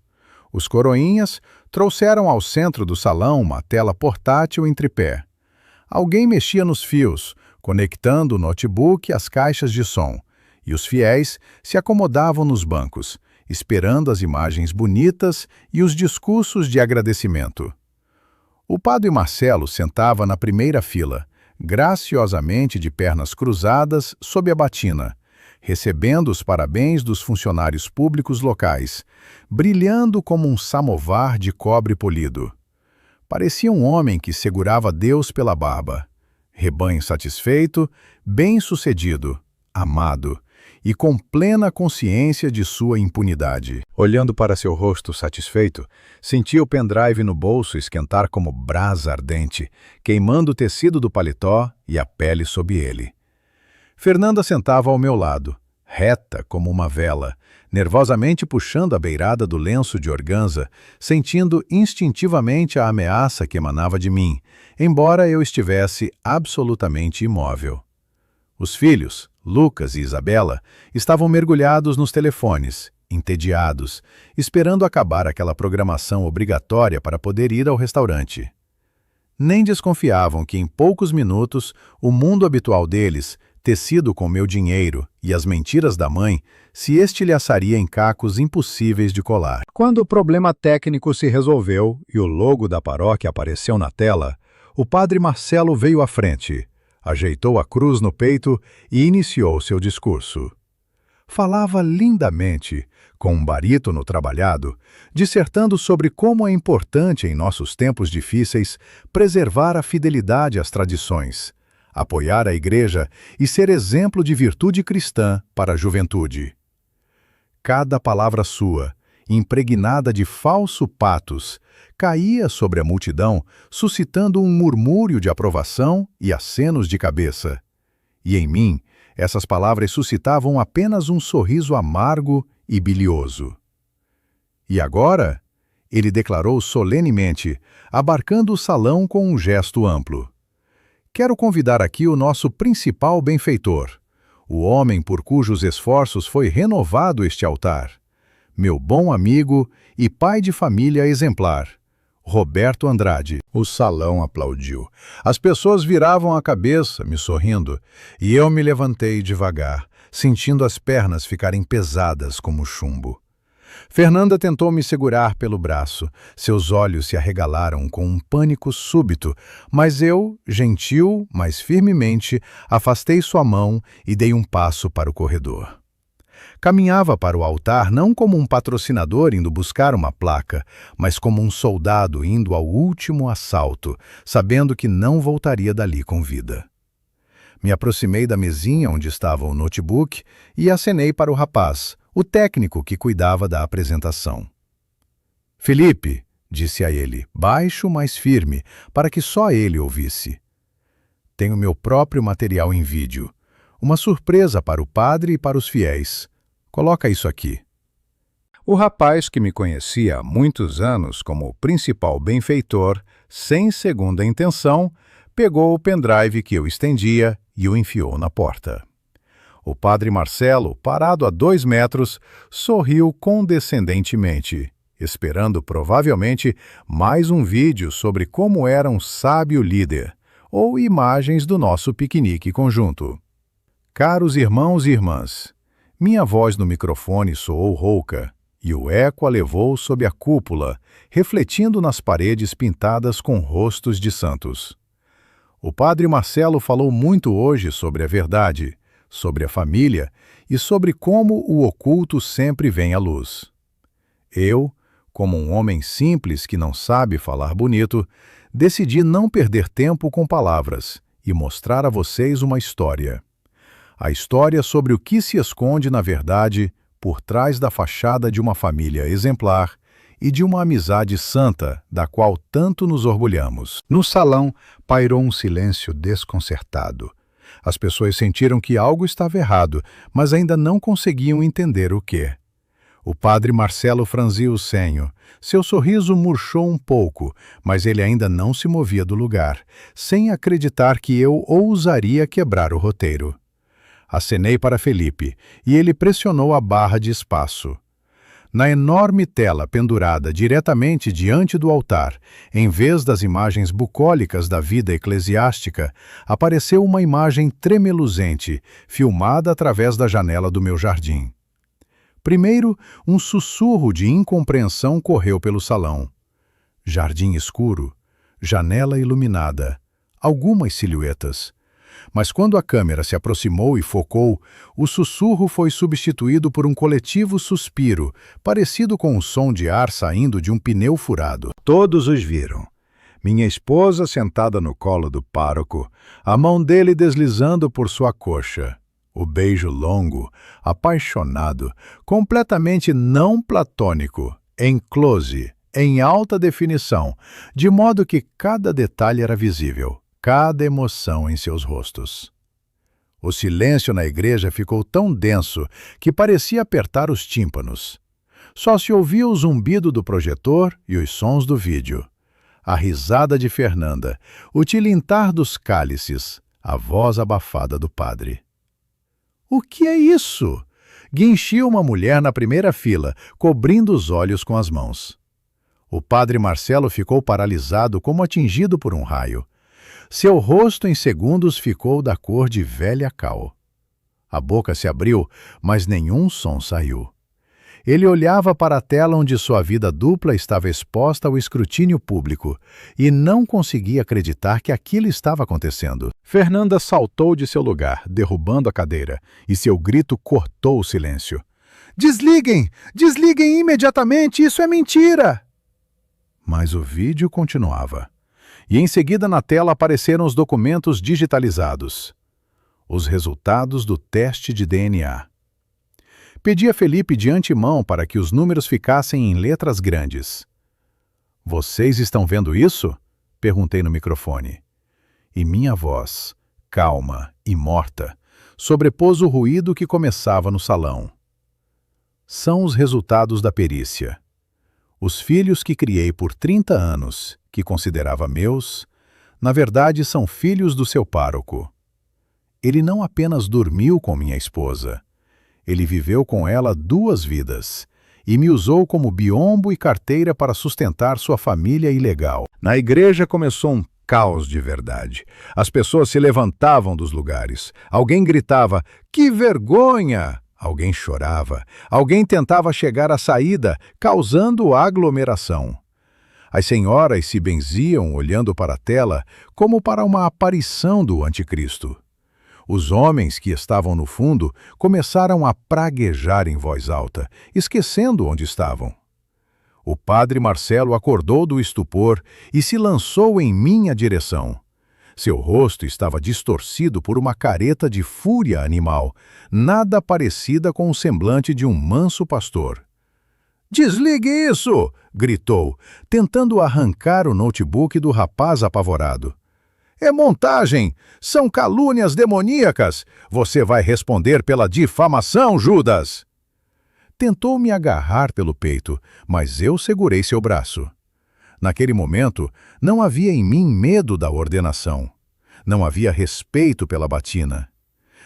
Os coroinhas trouxeram ao centro do salão uma tela portátil em tripé. Alguém mexia nos fios, conectando o notebook às caixas de som, e os fiéis se acomodavam nos bancos, esperando as imagens bonitas e os discursos de agradecimento. O padre Marcelo sentava na primeira fila, graciosamente de pernas cruzadas sob a batina, recebendo os parabéns dos funcionários públicos locais, brilhando como um samovar de cobre polido. Parecia um homem que segurava Deus pela barba. Rebanho satisfeito, bem-sucedido, amado, e com plena consciência de sua impunidade. Olhando para seu rosto satisfeito, sentia o pendrive no bolso esquentar como brasa ardente, queimando o tecido do paletó e a pele sob ele. Fernanda sentava ao meu lado, reta como uma vela, nervosamente puxando a beirada do lenço de organza, sentindo instintivamente a ameaça que emanava de mim, embora eu estivesse absolutamente imóvel. Os filhos, Lucas e Isabela, estavam mergulhados nos telefones, entediados, esperando acabar aquela programação obrigatória para poder ir ao restaurante. Nem desconfiavam que em poucos minutos o mundo habitual deles, tecido com meu dinheiro e as mentiras da mãe, se estilhaçaria em cacos impossíveis de colar. Quando o problema técnico se resolveu e o logo da paróquia apareceu na tela, O padre Marcelo veio à frente, ajeitou a cruz no peito e iniciou seu discurso. Falava lindamente, com um barítono trabalhado, dissertando sobre como é importante em nossos tempos difíceis preservar a fidelidade às tradições, apoiar a Igreja e ser exemplo de virtude cristã para a juventude. Cada palavra sua, impregnada de falso patos, caía sobre a multidão, suscitando um murmúrio de aprovação e acenos de cabeça. E em mim, essas palavras suscitavam apenas um sorriso amargo e bilioso. E agora? Ele declarou solenemente, abarcando o salão com um gesto amplo. Quero convidar aqui o nosso principal benfeitor, o homem por cujos esforços foi renovado este altar, meu bom amigo e pai de família exemplar, Roberto Andrade. O salão aplaudiu. As pessoas viravam a cabeça, me sorrindo, e eu me levantei devagar, sentindo as pernas ficarem pesadas como chumbo. Fernanda tentou me segurar pelo braço. Seus olhos se arregalaram com um pânico súbito, mas eu, gentil, mas firmemente, afastei sua mão e dei um passo para o corredor. Caminhava para o altar não como um patrocinador indo buscar uma placa, mas como um soldado indo ao último assalto, sabendo que não voltaria dali com vida. Me aproximei da mesinha onde estava o notebook e acenei para o rapaz, o técnico que cuidava da apresentação. Felipe, disse a ele, baixo, mas firme, para que só ele ouvisse. Tenho meu próprio material em vídeo. Uma surpresa para o padre e para os fiéis. Coloca isso aqui. O rapaz, que me conhecia há muitos anos como o principal benfeitor, sem segunda intenção, pegou o pendrive que eu estendia e o enfiou na porta. O padre Marcelo, parado a 2 metros, sorriu condescendentemente, esperando provavelmente mais um vídeo sobre como era um sábio líder, ou imagens do nosso piquenique conjunto. Caros irmãos e irmãs, minha voz no microfone soou rouca, e o eco a levou sob a cúpula, refletindo nas paredes pintadas com rostos de santos. O padre Marcelo falou muito hoje sobre a verdade, sobre a família e sobre como o oculto sempre vem à luz. Eu, como um homem simples que não sabe falar bonito, decidi não perder tempo com palavras e mostrar a vocês uma história. A história sobre o que se esconde, na verdade, por trás da fachada de uma família exemplar e de uma amizade santa, da qual tanto nos orgulhamos. No salão, pairou um silêncio desconcertado. As pessoas sentiram que algo estava errado, mas ainda não conseguiam entender o quê. O padre Marcelo franziu o senho. Seu sorriso murchou um pouco, mas ele ainda não se movia do lugar, sem acreditar que eu ousaria quebrar o roteiro. Acenei para Felipe, e ele pressionou a barra de espaço. Na enorme tela pendurada diretamente diante do altar, em vez das imagens bucólicas da vida eclesiástica, apareceu uma imagem tremeluzente, filmada através da janela do meu jardim. Primeiro, um sussurro de incompreensão correu pelo salão. Jardim escuro, janela iluminada, algumas silhuetas. Mas quando a câmera se aproximou e focou, o sussurro foi substituído por um coletivo suspiro, parecido com o som de ar saindo de um pneu furado. Todos os viram. Minha esposa sentada no colo do pároco, a mão dele deslizando por sua coxa. O beijo longo, apaixonado, completamente não platônico, em close, em alta definição, de modo que cada detalhe era visível. Cada emoção em seus rostos. O silêncio na igreja ficou tão denso que parecia apertar os tímpanos. Só se ouvia o zumbido do projetor e os sons do vídeo. A risada de Fernanda, o tilintar dos cálices, a voz abafada do padre. O que é isso? Guinchia uma mulher na primeira fila, cobrindo os olhos com as mãos. O padre Marcelo ficou paralisado como atingido por um raio. Seu rosto em segundos ficou da cor de velha cal. A boca se abriu, mas nenhum som saiu. Ele olhava para a tela onde sua vida dupla estava exposta ao escrutínio público e não conseguia acreditar que aquilo estava acontecendo. Fernanda saltou de seu lugar, derrubando a cadeira, e seu grito cortou o silêncio. Desliguem! Desliguem imediatamente! Isso é mentira! Mas o vídeo continuava. E em seguida na tela apareceram os documentos digitalizados. Os resultados do teste de DNA. Pedi a Felipe de antemão para que os números ficassem em letras grandes. "Vocês estão vendo isso?" perguntei no microfone. E minha voz, calma e morta, sobrepôs o ruído que começava no salão. São os resultados da perícia. Os filhos que criei por 30 anos, que considerava meus, na verdade são filhos do seu pároco. Ele não apenas dormiu com minha esposa. Ele viveu com ela 2 vidas e me usou como biombo e carteira para sustentar sua família ilegal. Na igreja começou um caos de verdade. As pessoas se levantavam dos lugares. Alguém gritava, "Que vergonha!" Alguém chorava. Alguém tentava chegar à saída, causando aglomeração. As senhoras se benziam olhando para a tela como para uma aparição do anticristo. Os homens que estavam no fundo começaram a praguejar em voz alta, esquecendo onde estavam. O padre Marcelo acordou do estupor e se lançou em minha direção. Seu rosto estava distorcido por uma careta de fúria animal, nada parecida com o semblante de um manso pastor. "Desligue isso!" gritou, tentando arrancar o notebook do rapaz apavorado. "É montagem! São calúnias demoníacas! Você vai responder pela difamação, Judas!" Tentou me agarrar pelo peito, mas eu segurei seu braço. Naquele momento, não havia em mim medo da ordenação. Não havia respeito pela batina.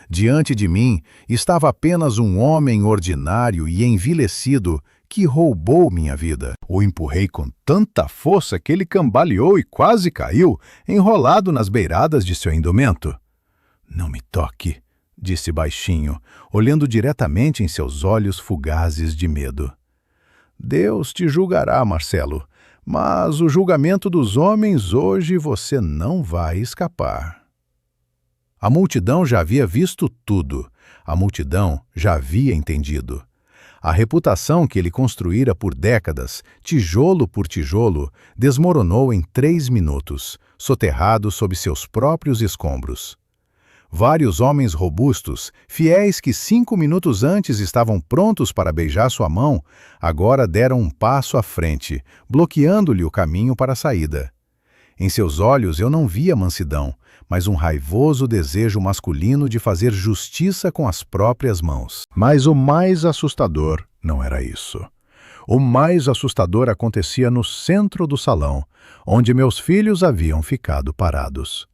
Diante de mim estava apenas um homem ordinário e envilecido que roubou minha vida. O empurrei com tanta força que ele cambaleou e quase caiu, enrolado nas beiradas de seu indumento. "Não me toque", disse baixinho, olhando diretamente em seus olhos fugazes de medo. "Deus te julgará, Marcelo, mas o julgamento dos homens hoje você não vai escapar." A multidão já havia visto tudo. A multidão já havia entendido. A reputação que ele construíra por décadas, tijolo por tijolo, desmoronou em 3 minutos, soterrado sob seus próprios escombros. Vários homens robustos, fiéis que 5 minutos antes estavam prontos para beijar sua mão, agora deram um passo à frente, bloqueando-lhe o caminho para a saída. Em seus olhos eu não via mansidão, mas um raivoso desejo masculino de fazer justiça com as próprias mãos. Mas o mais assustador não era isso. O mais assustador acontecia no centro do salão, onde meus filhos haviam ficado parados.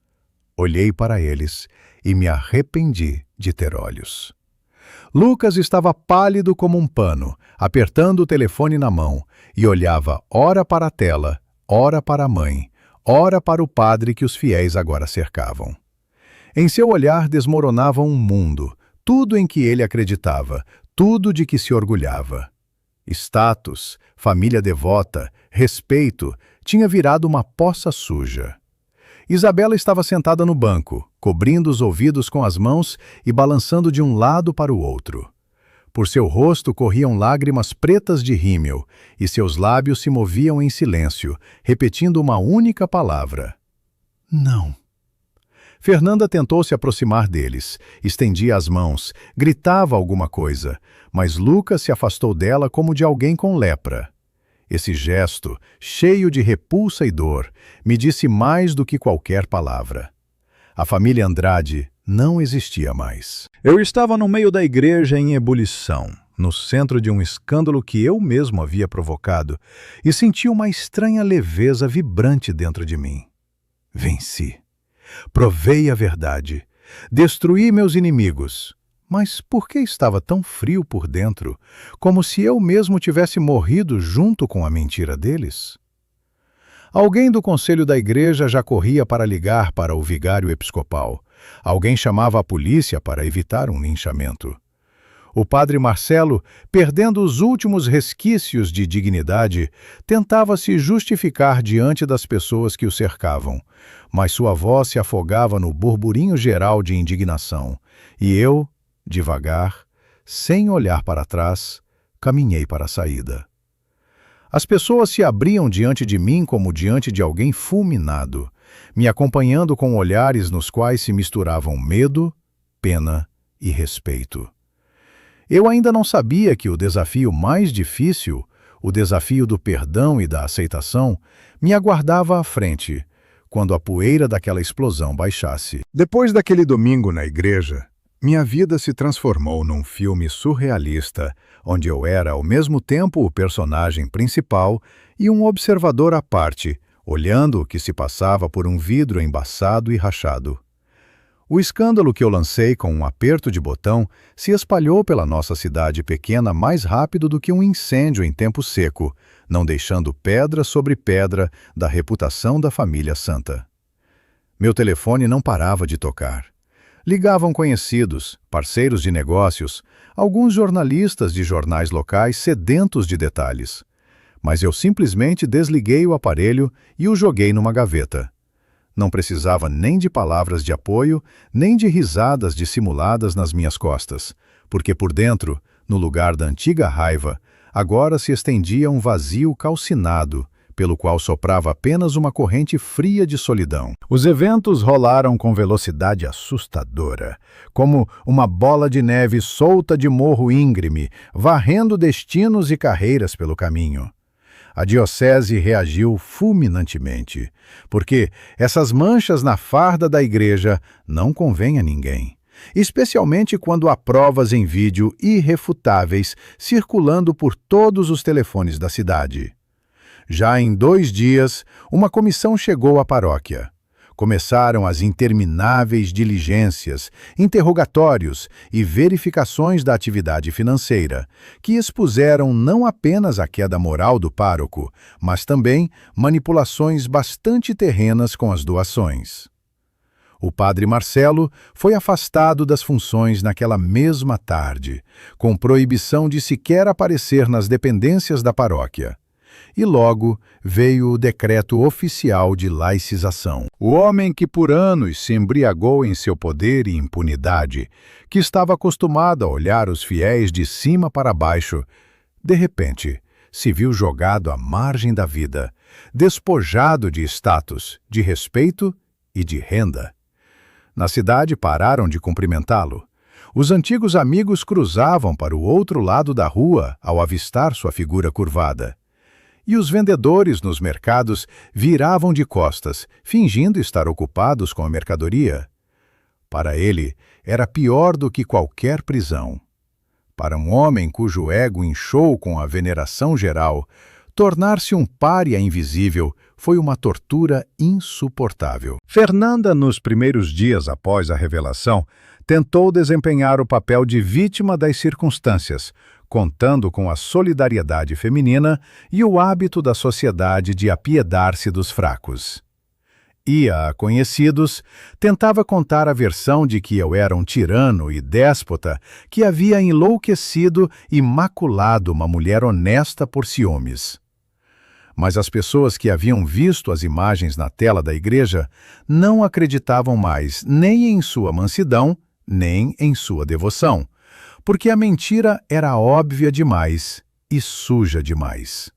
Olhei para eles e me arrependi de ter olhos. Lucas estava pálido como um pano, apertando o telefone na mão, e olhava ora para a tela, ora para a mãe, ora para o padre que os fiéis agora cercavam. Em seu olhar desmoronava um mundo, tudo em que ele acreditava, tudo de que se orgulhava. Status, família devota, respeito, tinha virado uma poça suja. Isabela estava sentada no banco, cobrindo os ouvidos com as mãos e balançando de um lado para o outro. Por seu rosto corriam lágrimas pretas de rímel, e seus lábios se moviam em silêncio, repetindo uma única palavra. "Não." Fernanda tentou se aproximar deles, estendia as mãos, gritava alguma coisa, mas Lucas se afastou dela como de alguém com lepra. Esse gesto, cheio de repulsa e dor, me disse mais do que qualquer palavra. A família Andrade não existia mais. Eu estava no meio da igreja em ebulição, no centro de um escândalo que eu mesmo havia provocado, e senti uma estranha leveza vibrante dentro de mim. Venci. Provei a verdade. Destruí meus inimigos. Mas por que estava tão frio por dentro, como se eu mesmo tivesse morrido junto com a mentira deles? Alguém do conselho da igreja já corria para ligar para o vigário episcopal. Alguém chamava a polícia para evitar um linchamento. O padre Marcelo, perdendo os últimos resquícios de dignidade, tentava se justificar diante das pessoas que o cercavam, mas sua voz se afogava no burburinho geral de indignação, e eu, devagar, sem olhar para trás, caminhei para a saída. As pessoas se abriam diante de mim como diante de alguém fulminado, me acompanhando com olhares nos quais se misturavam medo, pena e respeito. Eu ainda não sabia que o desafio mais difícil, o desafio do perdão e da aceitação, me aguardava à frente, quando a poeira daquela explosão baixasse. Depois daquele domingo na igreja, minha vida se transformou num filme surrealista, onde eu era ao mesmo tempo o personagem principal e um observador à parte, olhando o que se passava por um vidro embaçado e rachado. O escândalo que eu lancei com um aperto de botão se espalhou pela nossa cidade pequena mais rápido do que um incêndio em tempo seco, não deixando pedra sobre pedra da reputação da família santa. Meu telefone não parava de tocar. Ligavam conhecidos, parceiros de negócios, alguns jornalistas de jornais locais sedentos de detalhes. Mas eu simplesmente desliguei o aparelho e o joguei numa gaveta. Não precisava nem de palavras de apoio, nem de risadas dissimuladas nas minhas costas, porque por dentro, no lugar da antiga raiva, agora se estendia um vazio calcinado, pelo qual soprava apenas uma corrente fria de solidão. Os eventos rolaram com velocidade assustadora, como uma bola de neve solta de morro íngreme, varrendo destinos e carreiras pelo caminho. A diocese reagiu fulminantemente, porque essas manchas na farda da igreja não convêm a ninguém, especialmente quando há provas em vídeo irrefutáveis circulando por todos os telefones da cidade. Já em 2 dias, uma comissão chegou à paróquia. Começaram as intermináveis diligências, interrogatórios e verificações da atividade financeira, que expuseram não apenas a queda moral do pároco, mas também manipulações bastante terrenas com as doações. O padre Marcelo foi afastado das funções naquela mesma tarde, com proibição de sequer aparecer nas dependências da paróquia. E logo veio o decreto oficial de laicização. O homem que por anos se embriagou em seu poder e impunidade, que estava acostumado a olhar os fiéis de cima para baixo, de repente se viu jogado à margem da vida, despojado de status, de respeito e de renda. Na cidade pararam de cumprimentá-lo. Os antigos amigos cruzavam para o outro lado da rua ao avistar sua figura curvada. E os vendedores nos mercados viravam de costas, fingindo estar ocupados com a mercadoria. Para ele, era pior do que qualquer prisão. Para um homem cujo ego inchou com a veneração geral, tornar-se um pária invisível foi uma tortura insuportável. Fernanda, nos primeiros dias após a revelação, tentou desempenhar o papel de vítima das circunstâncias, contando com a solidariedade feminina e o hábito da sociedade de apiedar-se dos fracos. Ia a conhecidos, tentava contar a versão de que eu era um tirano e déspota que havia enlouquecido e maculado uma mulher honesta por ciúmes. Mas as pessoas que haviam visto as imagens na tela da igreja não acreditavam mais nem em sua mansidão, nem em sua devoção, porque a mentira era óbvia demais e suja demais.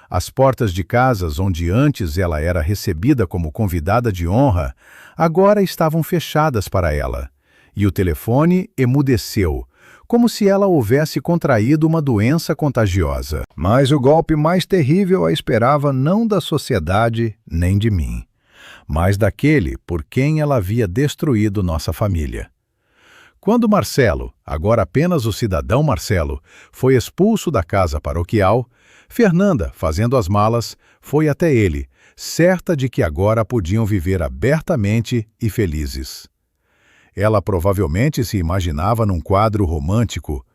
As portas de casas onde antes ela era recebida como convidada de honra, agora estavam fechadas para ela, e o telefone emudeceu, como se ela houvesse contraído uma doença contagiosa. Mas o golpe mais terrível a esperava não da sociedade nem de mim, mas daquele por quem ela havia destruído nossa família. Quando Marcelo, agora apenas o cidadão Marcelo, foi expulso da casa paroquial, Fernanda, fazendo as malas, foi até ele, certa de que agora podiam viver abertamente e felizes. Ela provavelmente se imaginava num quadro romântico.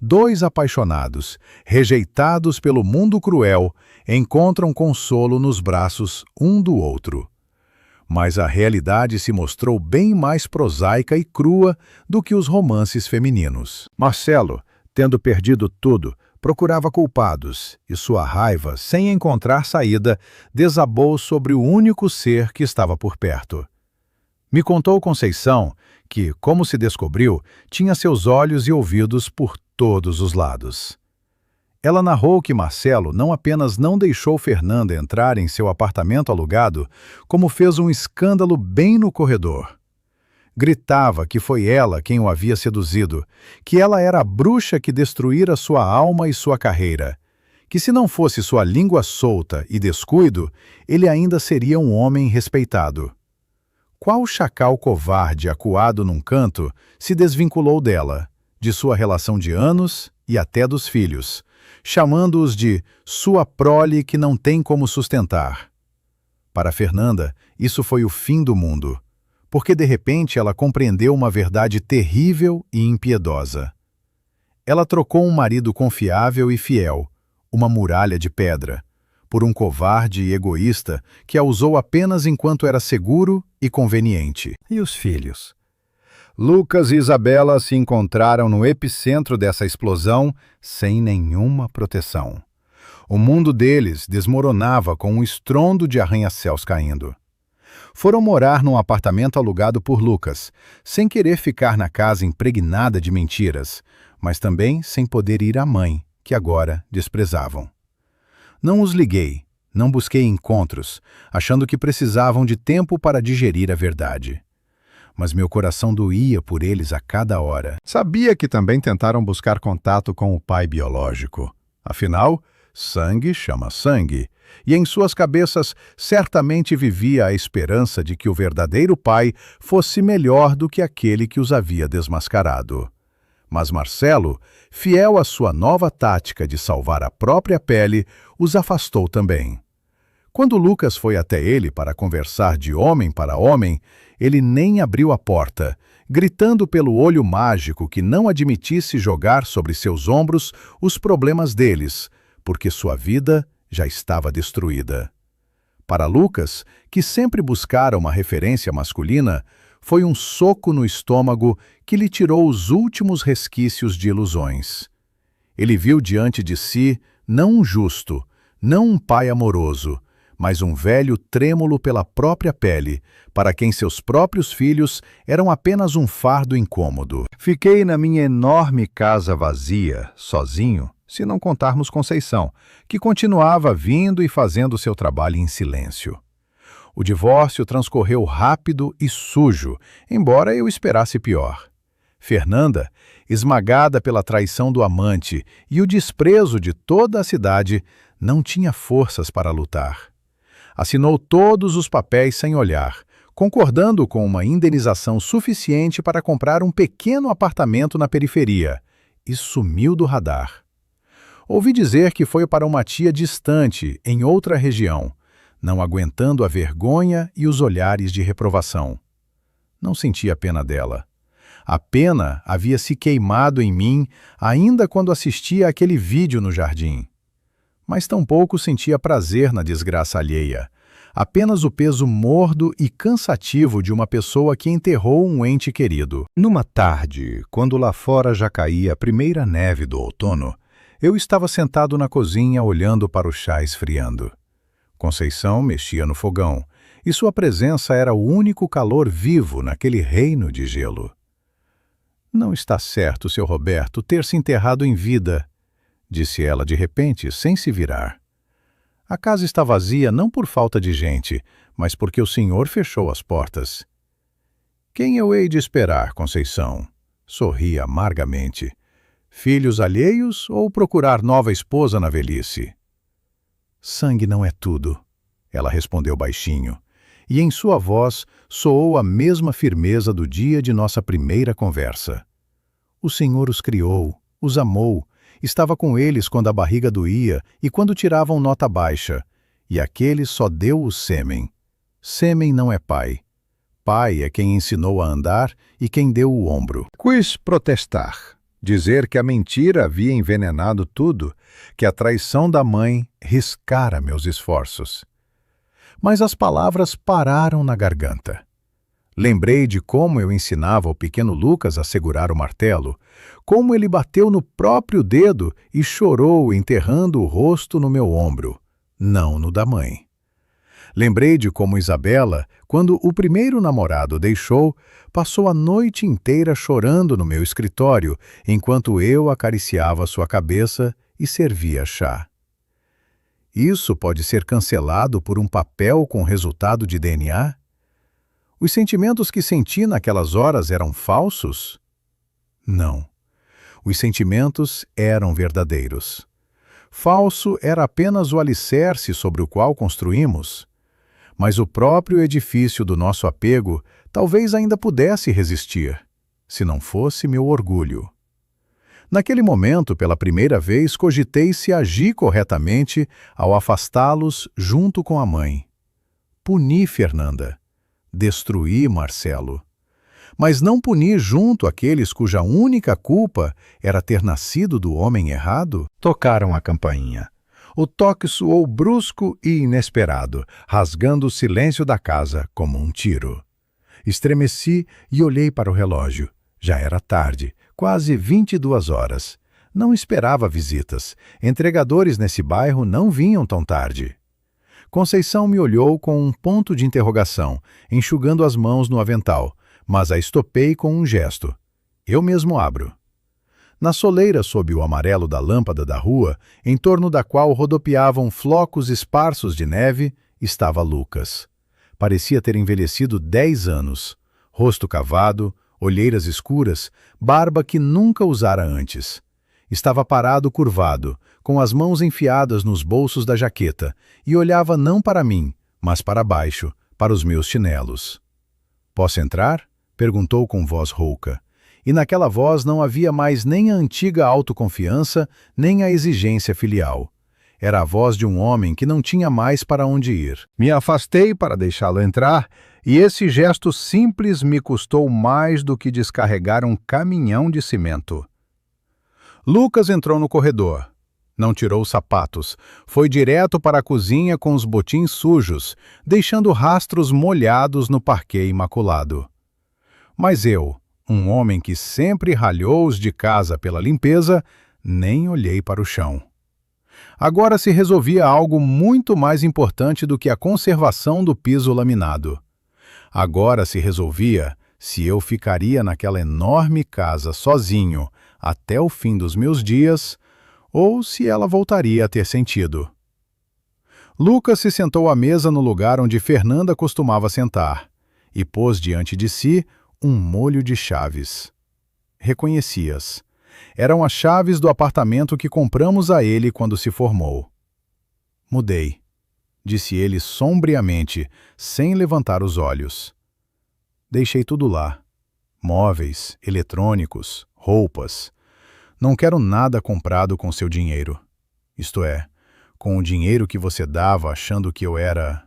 2 apaixonados, rejeitados pelo mundo cruel, encontram consolo nos braços um do outro. Mas a realidade se mostrou bem mais prosaica e crua do que os romances femininos. Marcelo, tendo perdido tudo, procurava culpados, e sua raiva, sem encontrar saída, desabou sobre o único ser que estava por perto. Me contou Conceição que, como se descobriu, tinha seus olhos e ouvidos por todos os lados. Ela narrou que Marcelo não apenas não deixou Fernanda entrar em seu apartamento alugado, como fez um escândalo bem no corredor. Gritava que foi ela quem o havia seduzido, que ela era a bruxa que destruíra sua alma e sua carreira, que se não fosse sua língua solta e descuido, ele ainda seria um homem respeitado. Qual chacal covarde acuado num canto se desvinculou dela, de sua relação de anos e até dos filhos, chamando-os de sua prole que não tem como sustentar. Para Fernanda, isso foi o fim do mundo, porque de repente ela compreendeu uma verdade terrível e impiedosa. Ela trocou um marido confiável e fiel, uma muralha de pedra, por um covarde e egoísta que a usou apenas enquanto era seguro e conveniente. E os filhos? Lucas e Isabela se encontraram no epicentro dessa explosão sem nenhuma proteção. O mundo deles desmoronava com um estrondo de arranha-céus caindo. Foram morar num apartamento alugado por Lucas, sem querer ficar na casa impregnada de mentiras, mas também sem poder ir à mãe, que agora desprezavam. Não os liguei, não busquei encontros, achando que precisavam de tempo para digerir a verdade. Mas meu coração doía por eles a cada hora. Sabia que também tentaram buscar contato com o pai biológico. Afinal, sangue chama sangue, e em suas cabeças certamente vivia a esperança de que o verdadeiro pai fosse melhor do que aquele que os havia desmascarado. Mas Marcelo, fiel à sua nova tática de salvar a própria pele, os afastou também. Quando Lucas foi até ele para conversar de homem para homem, ele nem abriu a porta, gritando pelo olho mágico que não admitisse jogar sobre seus ombros os problemas deles, porque sua vida já estava destruída. Para Lucas, que sempre buscara uma referência masculina, foi um soco no estômago que lhe tirou os últimos resquícios de ilusões. Ele viu diante de si não um justo, não um pai amoroso, mas um velho trêmulo pela própria pele, para quem seus próprios filhos eram apenas um fardo incômodo. Fiquei na minha enorme casa vazia, sozinho, se não contarmos Conceição, que continuava vindo e fazendo seu trabalho em silêncio. O divórcio transcorreu rápido e sujo, embora eu esperasse pior. Fernanda, esmagada pela traição do amante e o desprezo de toda a cidade, não tinha forças para lutar. Assinou todos os papéis sem olhar, concordando com uma indenização suficiente para comprar um pequeno apartamento na periferia, e sumiu do radar. Ouvi dizer que foi para uma tia distante, em outra região, não aguentando a vergonha e os olhares de reprovação. Não sentia pena dela. A pena havia se queimado em mim ainda quando assistia àquele vídeo no jardim. Mas tampouco sentia prazer na desgraça alheia, apenas o peso mordo e cansativo de uma pessoa que enterrou um ente querido. Numa tarde, quando lá fora já caía a primeira neve do outono, eu estava sentado na cozinha olhando para o chá esfriando. Conceição mexia no fogão, e sua presença era o único calor vivo naquele reino de gelo. Não está certo, seu Roberto, ter se enterrado em vida, disse ela de repente, sem se virar. A casa está vazia não por falta de gente, mas porque o senhor fechou as portas. Quem eu hei de esperar, Conceição? Sorri amargamente. Filhos alheios ou procurar nova esposa na velhice? Sangue não é tudo, ela respondeu baixinho, e em sua voz soou a mesma firmeza do dia de nossa primeira conversa. O senhor os criou, os amou, estava com eles quando a barriga doía e quando tiravam nota baixa, e aquele só deu o sêmen. Sêmen não é pai. Pai é quem ensinou a andar e quem deu o ombro. Quis protestar, dizer que a mentira havia envenenado tudo, que a traição da mãe riscara meus esforços. mas as palavras pararam na garganta. Lembrei de como eu ensinava o pequeno Lucas a segurar o martelo, como ele bateu no próprio dedo e chorou enterrando o rosto no meu ombro, não no da mãe. Lembrei de como Isabela, quando o primeiro namorado deixou, passou a noite inteira chorando no meu escritório, enquanto eu acariciava sua cabeça e servia chá. Isso pode ser cancelado por um papel com resultado de DNA? Os sentimentos que senti naquelas horas eram falsos? Não. Os sentimentos eram verdadeiros. Falso era apenas o alicerce sobre o qual construímos. Mas o próprio edifício do nosso apego talvez ainda pudesse resistir, se não fosse meu orgulho. Naquele momento, pela primeira vez, cogitei se agi corretamente ao afastá-los junto com a mãe. Puni Fernanda. Destruí Marcelo. Mas não puni junto aqueles cuja única culpa era ter nascido do homem errado? Tocaram a campainha. O toque soou brusco e inesperado, rasgando o silêncio da casa como um tiro. Estremeci e olhei para o relógio. Já era tarde, quase 22 horas. Não esperava visitas. Entregadores nesse bairro não vinham tão tarde. Conceição me olhou com um ponto de interrogação, enxugando as mãos no avental, mas a estopei com um gesto. Eu mesmo abro. Na soleira sob o amarelo da lâmpada da rua, em torno da qual rodopiavam flocos esparsos de neve, estava Lucas. Parecia ter envelhecido 10 anos. Rosto cavado, olheiras escuras, barba que nunca usara antes. Estava parado curvado, com as mãos enfiadas nos bolsos da jaqueta, e olhava não para mim, mas para baixo, para os meus chinelos. "Posso entrar?" perguntou com voz rouca. E naquela voz não havia mais nem a antiga autoconfiança, nem a exigência filial. Era a voz de um homem que não tinha mais para onde ir. Me afastei para deixá-lo entrar, e esse gesto simples me custou mais do que descarregar um caminhão de cimento. Lucas entrou no corredor. Não tirou os sapatos. Foi direto para a cozinha com os botins sujos, deixando rastros molhados no parquet imaculado. Mas eu, um homem que sempre ralhou os de casa pela limpeza, nem olhei para o chão. Agora se resolvia algo muito mais importante do que a conservação do piso laminado. Agora se resolvia se eu ficaria naquela enorme casa sozinho até o fim dos meus dias, ou se ela voltaria a ter sentido. Lucas se sentou à mesa no lugar onde Fernanda costumava sentar, e pôs diante de si um molho de chaves. Reconheci-as. Eram as chaves do apartamento que compramos a ele quando se formou. "Mudei", disse ele sombriamente, sem levantar os olhos. "Deixei tudo lá. Móveis, eletrônicos, roupas. Não quero nada comprado com seu dinheiro. Isto é, com o dinheiro que você dava achando que eu era..."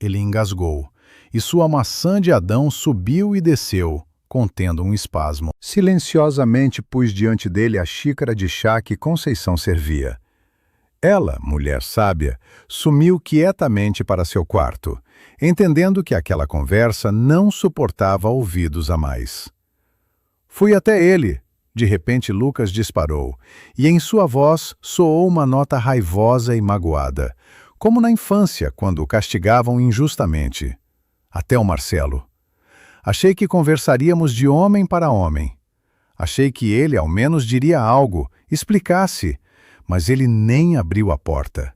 Ele engasgou, e sua maçã de Adão subiu e desceu, contendo um espasmo. Silenciosamente pus diante dele a xícara de chá que Conceição servia. Ela, mulher sábia, sumiu quietamente para seu quarto, entendendo que aquela conversa não suportava ouvidos a mais. Fui até ele. De repente Lucas disparou, e em sua voz soou uma nota raivosa e magoada, como na infância, quando o castigavam injustamente. Até o Marcelo. Achei que conversaríamos de homem para homem. Achei que ele, ao menos, diria algo, explicasse, mas ele nem abriu a porta.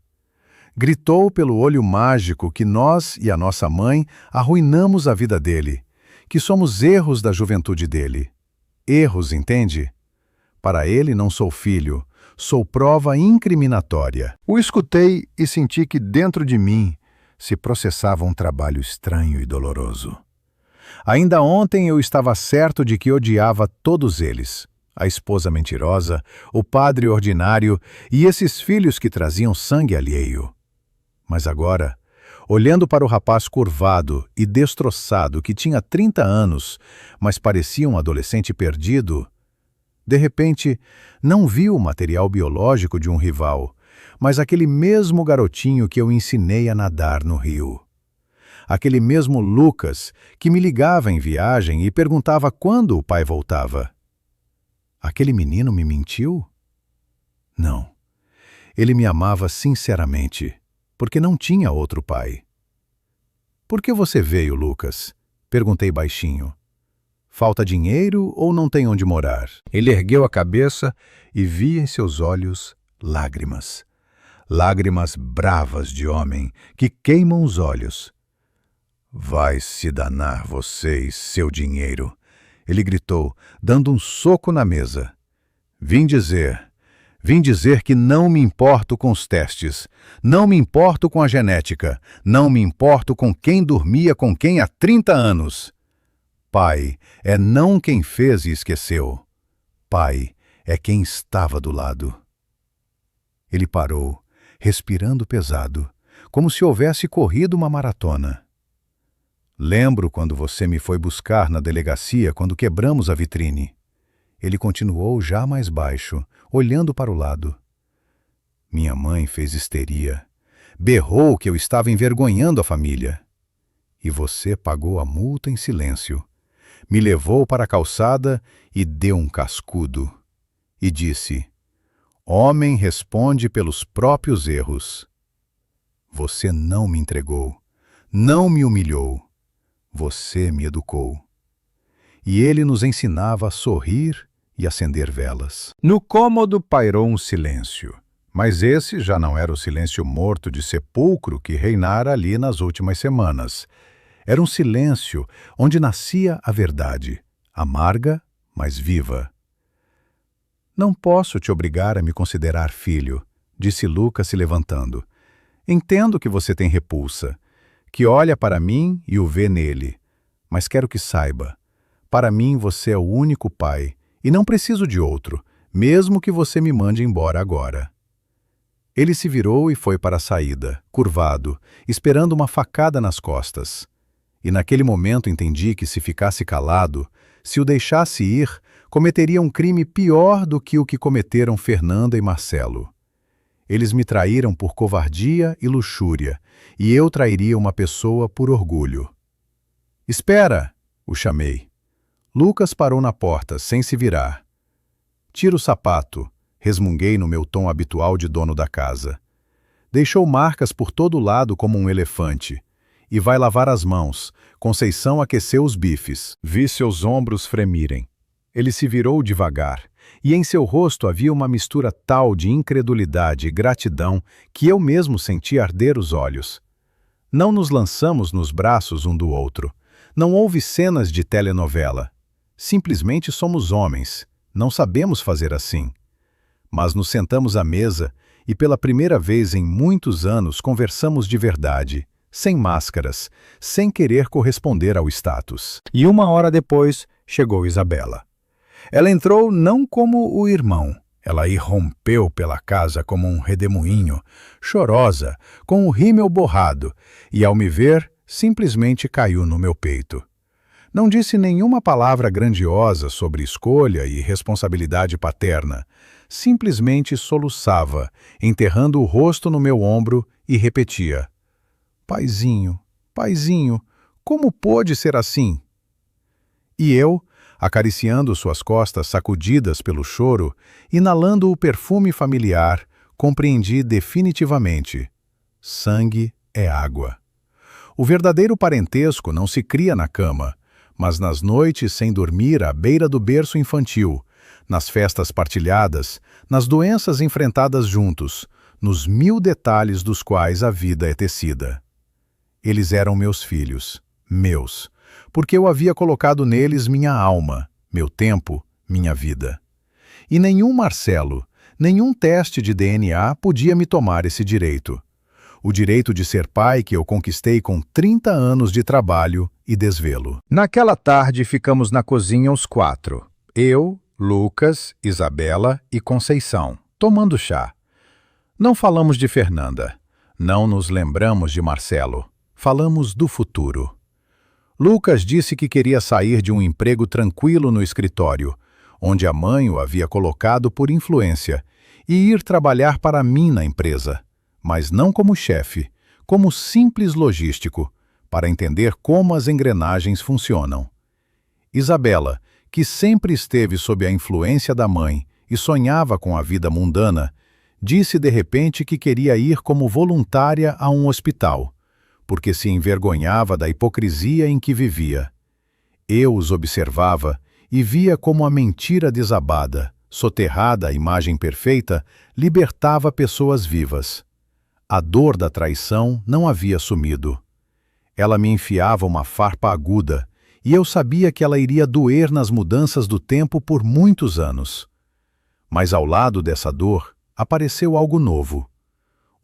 Gritou pelo olho mágico que nós e a nossa mãe arruinamos a vida dele, que somos erros da juventude dele. Erros, entende? Para ele não sou filho, sou prova incriminatória. O escutei e senti que dentro de mim se processava um trabalho estranho e doloroso. Ainda ontem eu estava certo de que odiava todos eles, a esposa mentirosa, o padre ordinário e esses filhos que traziam sangue alheio. Mas agora, olhando para o rapaz curvado e destroçado que tinha 30 anos, mas parecia um adolescente perdido, de repente, não vi o material biológico de um rival, mas aquele mesmo garotinho que eu ensinei a nadar no rio. Aquele mesmo Lucas que me ligava em viagem e perguntava quando o pai voltava. Aquele menino me mentiu? Não. Ele me amava sinceramente, porque não tinha outro pai. Por que você veio, Lucas? Perguntei baixinho. Falta dinheiro ou não tem onde morar? Ele ergueu a cabeça e vi em seus olhos lágrimas. Lágrimas bravas de homem que queimam os olhos. Vai se danar você e seu dinheiro, ele gritou, dando um soco na mesa. Vim dizer que não me importo com os testes, não me importo com a genética, não me importo com quem dormia com quem há 30 anos. Pai é não quem fez e esqueceu. Pai é quem estava do lado. Ele parou, respirando pesado, como se houvesse corrido uma maratona. Lembro quando você me foi buscar na delegacia quando quebramos a vitrine. Ele continuou já mais baixo, olhando para o lado. Minha mãe fez histeria. Berrou que eu estava envergonhando a família. E você pagou a multa em silêncio. Me levou para a calçada e deu um cascudo. E disse: homem responde pelos próprios erros. Você não me entregou, não me humilhou. Você me educou. E ele nos ensinava a sorrir e acender velas. No cômodo pairou um silêncio, mas esse já não era o silêncio morto de sepulcro que reinara ali nas últimas semanas. Era um silêncio onde nascia a verdade, amarga, mas viva. Não posso te obrigar a me considerar filho, disse Lucas se levantando. Entendo que você tem repulsa, que olha para mim e o vê nele, mas quero que saiba, para mim você é o único pai, e não preciso de outro, mesmo que você me mande embora agora. Ele se virou e foi para a saída, curvado, esperando uma facada nas costas. E naquele momento entendi que se ficasse calado, se o deixasse ir, cometeria um crime pior do que o que cometeram Fernanda e Marcelo. Eles me traíram por covardia e luxúria, e eu trairia uma pessoa por orgulho. Espera! O chamei. Lucas parou na porta, sem se virar. Tira o sapato, resmunguei no meu tom habitual de dono da casa. Deixou marcas por todo lado como um elefante. E vai lavar as mãos. Conceição aqueceu os bifes. Vi seus ombros fremirem. Ele se virou devagar, e em seu rosto havia uma mistura tal de incredulidade e gratidão que eu mesmo senti arder os olhos. Não nos lançamos nos braços um do outro. Não houve cenas de telenovela. Simplesmente somos homens. Não sabemos fazer assim. Mas nos sentamos à mesa e pela primeira vez em muitos anos conversamos de verdade, sem máscaras, sem querer corresponder ao status. E 1 hora depois chegou Isabela. Ela entrou não como o irmão. Ela irrompeu pela casa como um redemoinho, chorosa, com o rímel borrado, e ao me ver, simplesmente caiu no meu peito. Não disse nenhuma palavra grandiosa sobre escolha e responsabilidade paterna. Simplesmente soluçava, enterrando o rosto no meu ombro e repetia: Paizinho, paizinho, como pôde ser assim? E eu, acariciando suas costas sacudidas pelo choro, inalando o perfume familiar, compreendi definitivamente: sangue é água. O verdadeiro parentesco não se cria na cama, mas nas noites sem dormir à beira do berço infantil, nas festas partilhadas, nas doenças enfrentadas juntos, nos 1000 detalhes dos quais a vida é tecida. Eles eram meus filhos, meus, porque eu havia colocado neles minha alma, meu tempo, minha vida. E nenhum Marcelo, nenhum teste de DNA podia me tomar esse direito. O direito de ser pai que eu conquistei com 30 anos de trabalho e desvelo. Naquela tarde ficamos na cozinha os 4. Eu, Lucas, Isabela e Conceição, tomando chá. Não falamos de Fernanda. Não nos lembramos de Marcelo. Falamos do futuro. Lucas disse que queria sair de um emprego tranquilo no escritório, onde a mãe o havia colocado por influência, e ir trabalhar para mim na empresa, mas não como chefe, como simples logístico, para entender como as engrenagens funcionam. Isabela, que sempre esteve sob a influência da mãe e sonhava com a vida mundana, disse de repente que queria ir como voluntária a um hospital, porque se envergonhava da hipocrisia em que vivia. Eu os observava e via como a mentira desabada, soterrada à imagem perfeita, libertava pessoas vivas. A dor da traição não havia sumido. Ela me enfiava uma farpa aguda, e eu sabia que ela iria doer nas mudanças do tempo por muitos anos. Mas ao lado dessa dor, apareceu algo novo.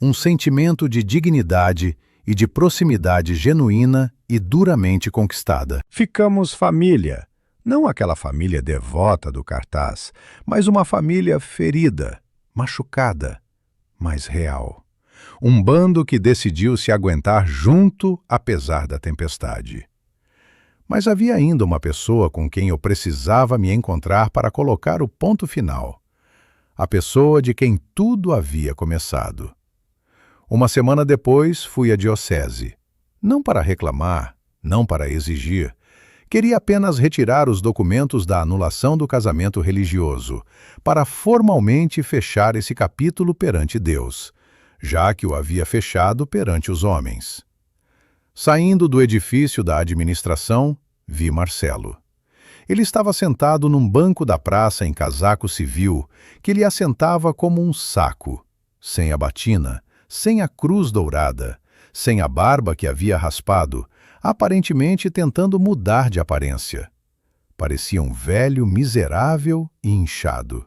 Um sentimento de dignidade e de proximidade genuína e duramente conquistada. Ficamos família. Não aquela família devota do cartaz, mas uma família ferida, machucada, mas real. Um bando que decidiu se aguentar junto apesar da tempestade. Mas havia ainda uma pessoa com quem eu precisava me encontrar para colocar o ponto final. A pessoa de quem tudo havia começado. Uma semana depois, fui à diocese. Não para reclamar, não para exigir. Queria apenas retirar os documentos da anulação do casamento religioso, para formalmente fechar esse capítulo perante Deus, já que o havia fechado perante os homens. Saindo do edifício da administração, vi Marcelo. Ele estava sentado num banco da praça em casaco civil, que lhe assentava como um saco, sem a batina, sem a cruz dourada, sem a barba que havia raspado, aparentemente tentando mudar de aparência. Parecia um velho miserável e inchado.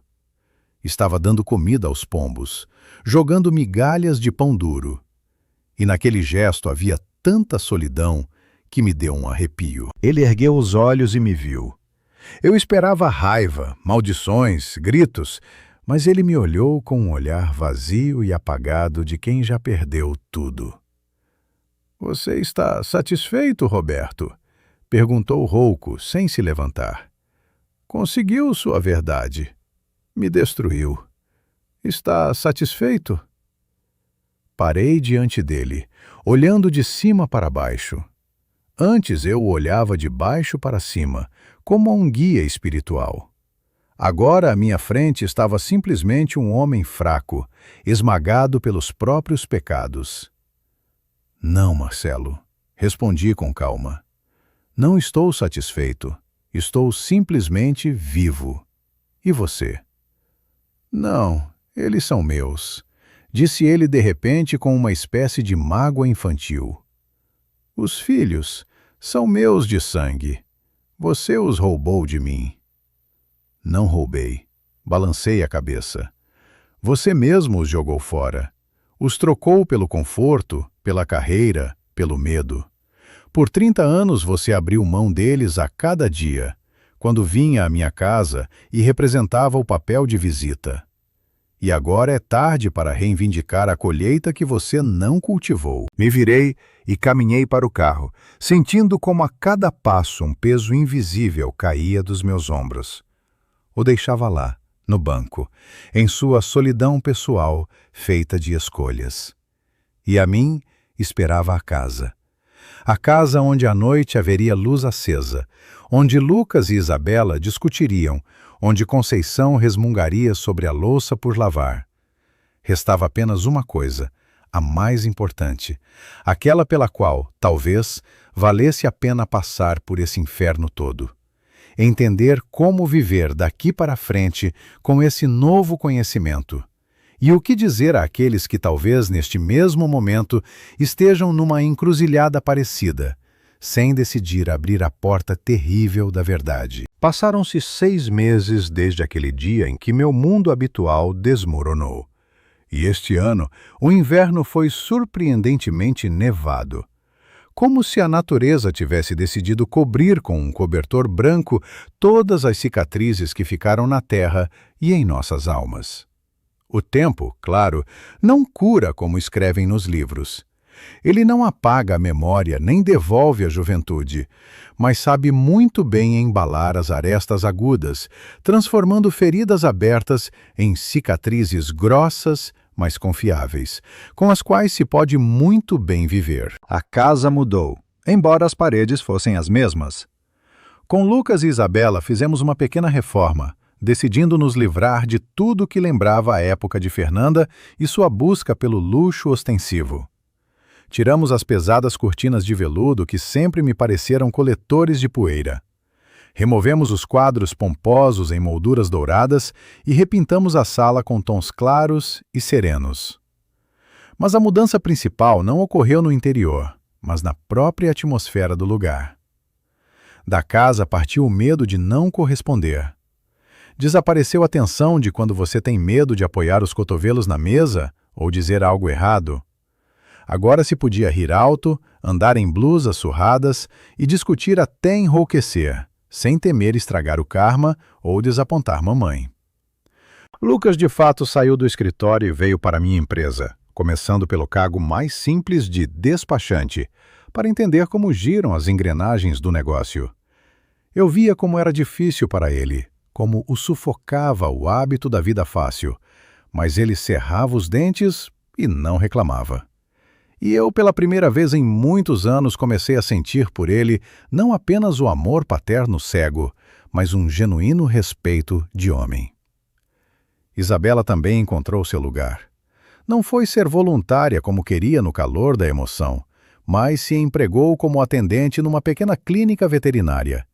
Estava dando comida aos pombos, jogando migalhas de pão duro. E naquele gesto havia tanta solidão que me deu um arrepio. Ele ergueu os olhos e me viu. Eu esperava raiva, maldições, gritos, mas ele me olhou com um olhar vazio e apagado de quem já perdeu tudo. "Você está satisfeito, Roberto?" perguntou rouco, sem se levantar. "Conseguiu sua verdade. Me destruiu. Está satisfeito?" Parei diante dele, olhando de cima para baixo. Antes eu o olhava de baixo para cima, como a um guia espiritual. Agora à minha frente estava simplesmente um homem fraco, esmagado pelos próprios pecados. "Não, Marcelo", respondi com calma. "Não estou satisfeito. Estou simplesmente vivo. E você?" "Não, eles são meus", disse ele de repente com uma espécie de mágoa infantil. "Os filhos são meus de sangue. Você os roubou de mim." "Não roubei." Balancei a cabeça. "Você mesmo os jogou fora. Os trocou pelo conforto, pela carreira, pelo medo. Por 30 anos você abriu mão deles a cada dia, quando vinha à minha casa e representava o papel de visita. E agora é tarde para reivindicar a colheita que você não cultivou." Me virei e caminhei para o carro, sentindo como a cada passo um peso invisível caía dos meus ombros. O deixava lá, no banco, em sua solidão pessoal, feita de escolhas. E a mim esperava a casa. A casa onde à noite haveria luz acesa, onde Lucas e Isabela discutiriam, onde Conceição resmungaria sobre a louça por lavar. Restava apenas uma coisa, a mais importante, aquela pela qual, talvez, valesse a pena passar por esse inferno todo. Entender como viver daqui para frente com esse novo conhecimento. E o que dizer àqueles que talvez neste mesmo momento estejam numa encruzilhada parecida, sem decidir abrir a porta terrível da verdade. Passaram-se 6 meses desde aquele dia em que meu mundo habitual desmoronou. E este ano, o inverno foi surpreendentemente nevado. Como se a natureza tivesse decidido cobrir com um cobertor branco todas as cicatrizes que ficaram na terra e em nossas almas. O tempo, claro, não cura como escrevem nos livros, Ele não apaga a memória nem devolve a juventude, mas sabe muito bem embalar as arestas agudas, transformando feridas abertas em cicatrizes grossas, mas confiáveis, com as quais se pode muito bem viver. A casa mudou, embora as paredes fossem as mesmas. Com Lucas e Isabela fizemos uma pequena reforma, decidindo nos livrar de tudo que lembrava a época de Fernanda e sua busca pelo luxo ostensivo. Tiramos as pesadas cortinas de veludo que sempre me pareceram coletores de poeira. Removemos os quadros pomposos em molduras douradas e repintamos a sala com tons claros e serenos. Mas a mudança principal não ocorreu no interior, mas na própria atmosfera do lugar. Da casa partiu o medo de não corresponder. Desapareceu a tensão de quando você tem medo de apoiar os cotovelos na mesa ou dizer algo errado. Agora se podia rir alto, andar em blusas surradas e discutir até enrouquecer, sem temer estragar o karma ou desapontar mamãe. Lucas de fato saiu do escritório e veio para minha empresa, começando pelo cargo mais simples de despachante, para entender como giram as engrenagens do negócio. Eu via como era difícil para ele, como o sufocava o hábito da vida fácil, mas ele cerrava os dentes e não reclamava. E eu, pela primeira vez em muitos anos, comecei a sentir por ele não apenas o amor paterno cego, mas um genuíno respeito de homem. Isabela também encontrou seu lugar. Não foi ser voluntária como queria no calor da emoção, mas se empregou como atendente numa pequena clínica veterinária.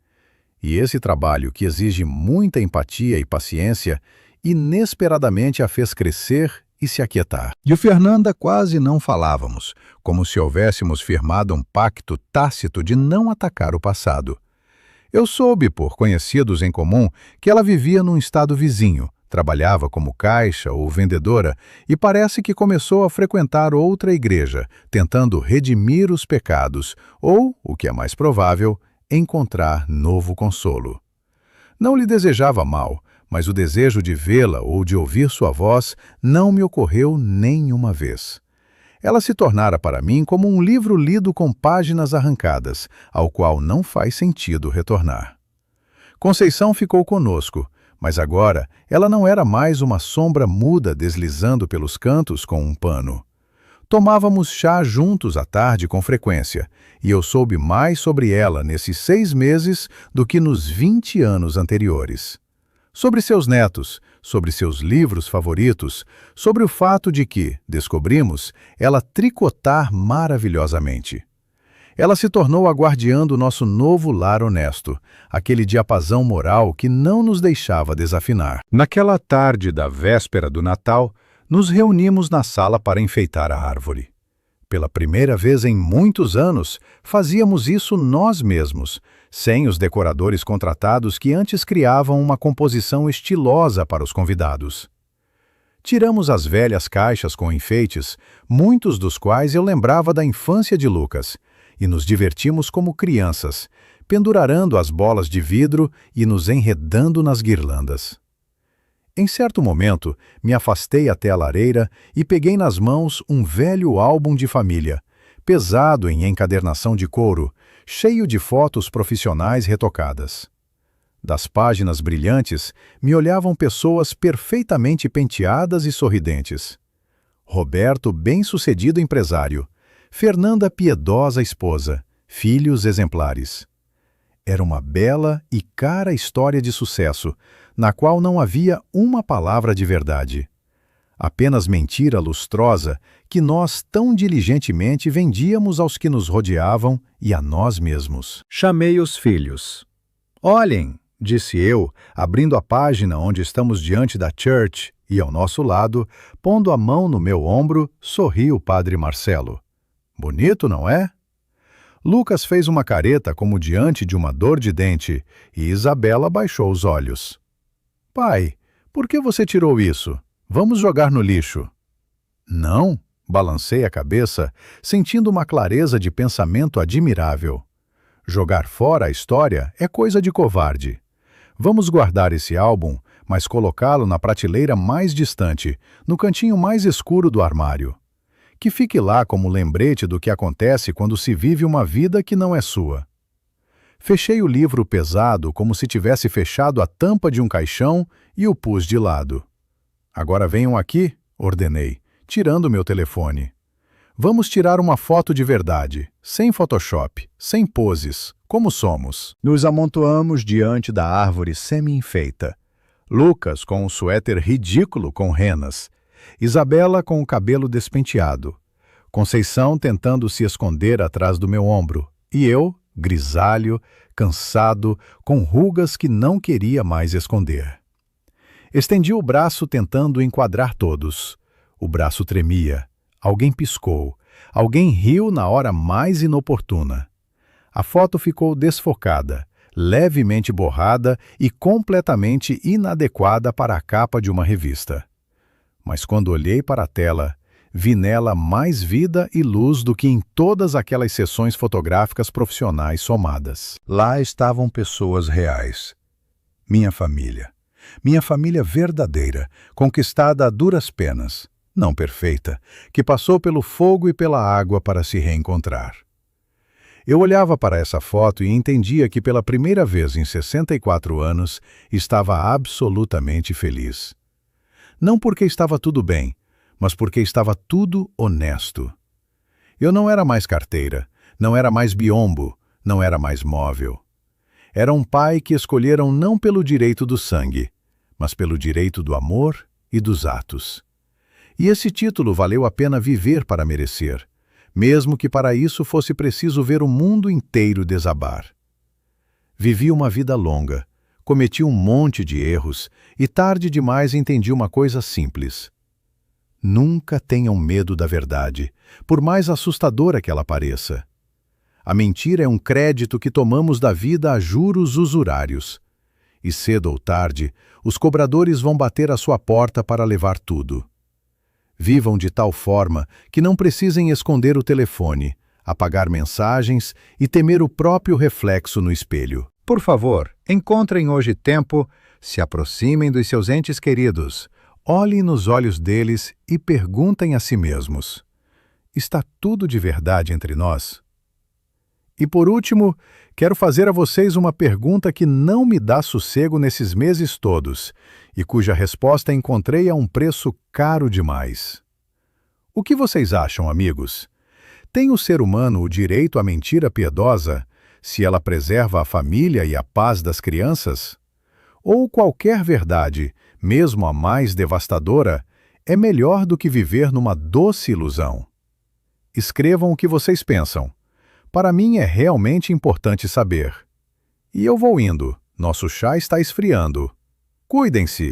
E esse trabalho, que exige muita empatia e paciência, inesperadamente a fez crescer e se aquietar. De Fernanda quase não falávamos, como se houvéssemos firmado um pacto tácito de não atacar o passado. Eu soube, por conhecidos em comum, que ela vivia num estado vizinho, trabalhava como caixa ou vendedora e parece que começou a frequentar outra igreja, tentando redimir os pecados ou, o que é mais provável, encontrar novo consolo. Não lhe desejava mal, mas o desejo de vê-la ou de ouvir sua voz não me ocorreu nenhuma vez. Ela se tornara para mim como um livro lido com páginas arrancadas, ao qual não faz sentido retornar. Conceição ficou conosco, mas agora ela não era mais uma sombra muda deslizando pelos cantos com um pano. Tomávamos chá juntos à tarde com frequência, e eu soube mais sobre ela nesses 6 meses do que nos 20 anos anteriores. Sobre seus netos, sobre seus livros favoritos, sobre o fato de que, descobrimos, ela tricotar maravilhosamente. Ela se tornou a guardiã do nosso novo lar honesto, aquele diapasão moral que não nos deixava desafinar. Naquela tarde da véspera do Natal, nos reunimos na sala para enfeitar a árvore. Pela primeira vez em muitos anos, fazíamos isso nós mesmos, sem os decoradores contratados que antes criavam uma composição estilosa para os convidados. Tiramos as velhas caixas com enfeites, muitos dos quais eu lembrava da infância de Lucas, e nos divertimos como crianças, pendurando as bolas de vidro e nos enredando nas guirlandas. Em certo momento, me afastei até a lareira e peguei nas mãos um velho álbum de família, pesado em encadernação de couro, cheio de fotos profissionais retocadas. Das páginas brilhantes, me olhavam pessoas perfeitamente penteadas e sorridentes. Roberto, bem-sucedido empresário. Fernanda, piedosa esposa. Filhos exemplares. Era uma bela e cara história de sucesso, na qual não havia uma palavra de verdade. Apenas mentira lustrosa que nós tão diligentemente vendíamos aos que nos rodeavam e a nós mesmos. Chamei os filhos. Olhem, disse eu, abrindo a página onde estamos diante da Church, e ao nosso lado, pondo a mão no meu ombro, sorriu o padre Marcelo. Bonito, não é? Lucas fez uma careta como diante de uma dor de dente, e Isabela baixou os olhos. Pai, por que você tirou isso? Vamos jogar no lixo. Não, balancei a cabeça, sentindo uma clareza de pensamento admirável. Jogar fora a história é coisa de covarde. Vamos guardar esse álbum, mas colocá-lo na prateleira mais distante, no cantinho mais escuro do armário. que fique lá como lembrete do que acontece quando se vive uma vida que não é sua. Fechei o livro pesado como se tivesse fechado a tampa de um caixão e o pus de lado. Agora venham aqui, ordenei, tirando meu telefone. Vamos tirar uma foto de verdade, sem Photoshop, sem poses, como somos. Nos amontoamos diante da árvore semi-enfeita. Lucas com um suéter ridículo com renas. Isabela com o cabelo despenteado. Conceição tentando se esconder atrás do meu ombro. E eu, grisalho, cansado, com rugas que não queria mais esconder. Estendi o braço tentando enquadrar todos. O braço tremia. Alguém piscou. Alguém riu na hora mais inoportuna. A foto ficou desfocada, levemente borrada e completamente inadequada para a capa de uma revista. Mas quando olhei para a tela, vi nela mais vida e luz do que em todas aquelas sessões fotográficas profissionais somadas. Lá estavam pessoas reais. Minha família. Minha família verdadeira, conquistada a duras penas. Não perfeita, que passou pelo fogo e pela água para se reencontrar. Eu olhava para essa foto e entendia que pela primeira vez em 64 anos estava absolutamente feliz. Não porque estava tudo bem, mas porque estava tudo honesto. Eu não era mais carteira, não era mais biombo, não era mais móvel. Era um pai que escolheram não pelo direito do sangue, mas pelo direito do amor e dos atos. E esse título valeu a pena viver para merecer, mesmo que para isso fosse preciso ver o mundo inteiro desabar. Vivi uma vida longa, cometi um monte de erros e tarde demais entendi uma coisa simples. Nunca tenham medo da verdade, por mais assustadora que ela pareça. A mentira é um crédito que tomamos da vida a juros usurários. E cedo ou tarde, os cobradores vão bater à sua porta para levar tudo. Vivam de tal forma que não precisem esconder o telefone, apagar mensagens e temer o próprio reflexo no espelho. Por favor, encontrem hoje tempo, se aproximem dos seus entes queridos, olhem nos olhos deles e perguntem a si mesmos: está tudo de verdade entre nós? E por último, quero fazer a vocês uma pergunta que não me dá sossego nesses meses todos e cuja resposta encontrei a um preço caro demais. O que vocês acham, amigos? Tem o ser humano o direito à mentira piedosa se ela preserva a família e a paz das crianças? Ou qualquer verdade, mesmo a mais devastadora, é melhor do que viver numa doce ilusão? Escrevam o que vocês pensam. Para mim é realmente importante saber. E eu vou indo. Nosso chá está esfriando. Cuidem-se!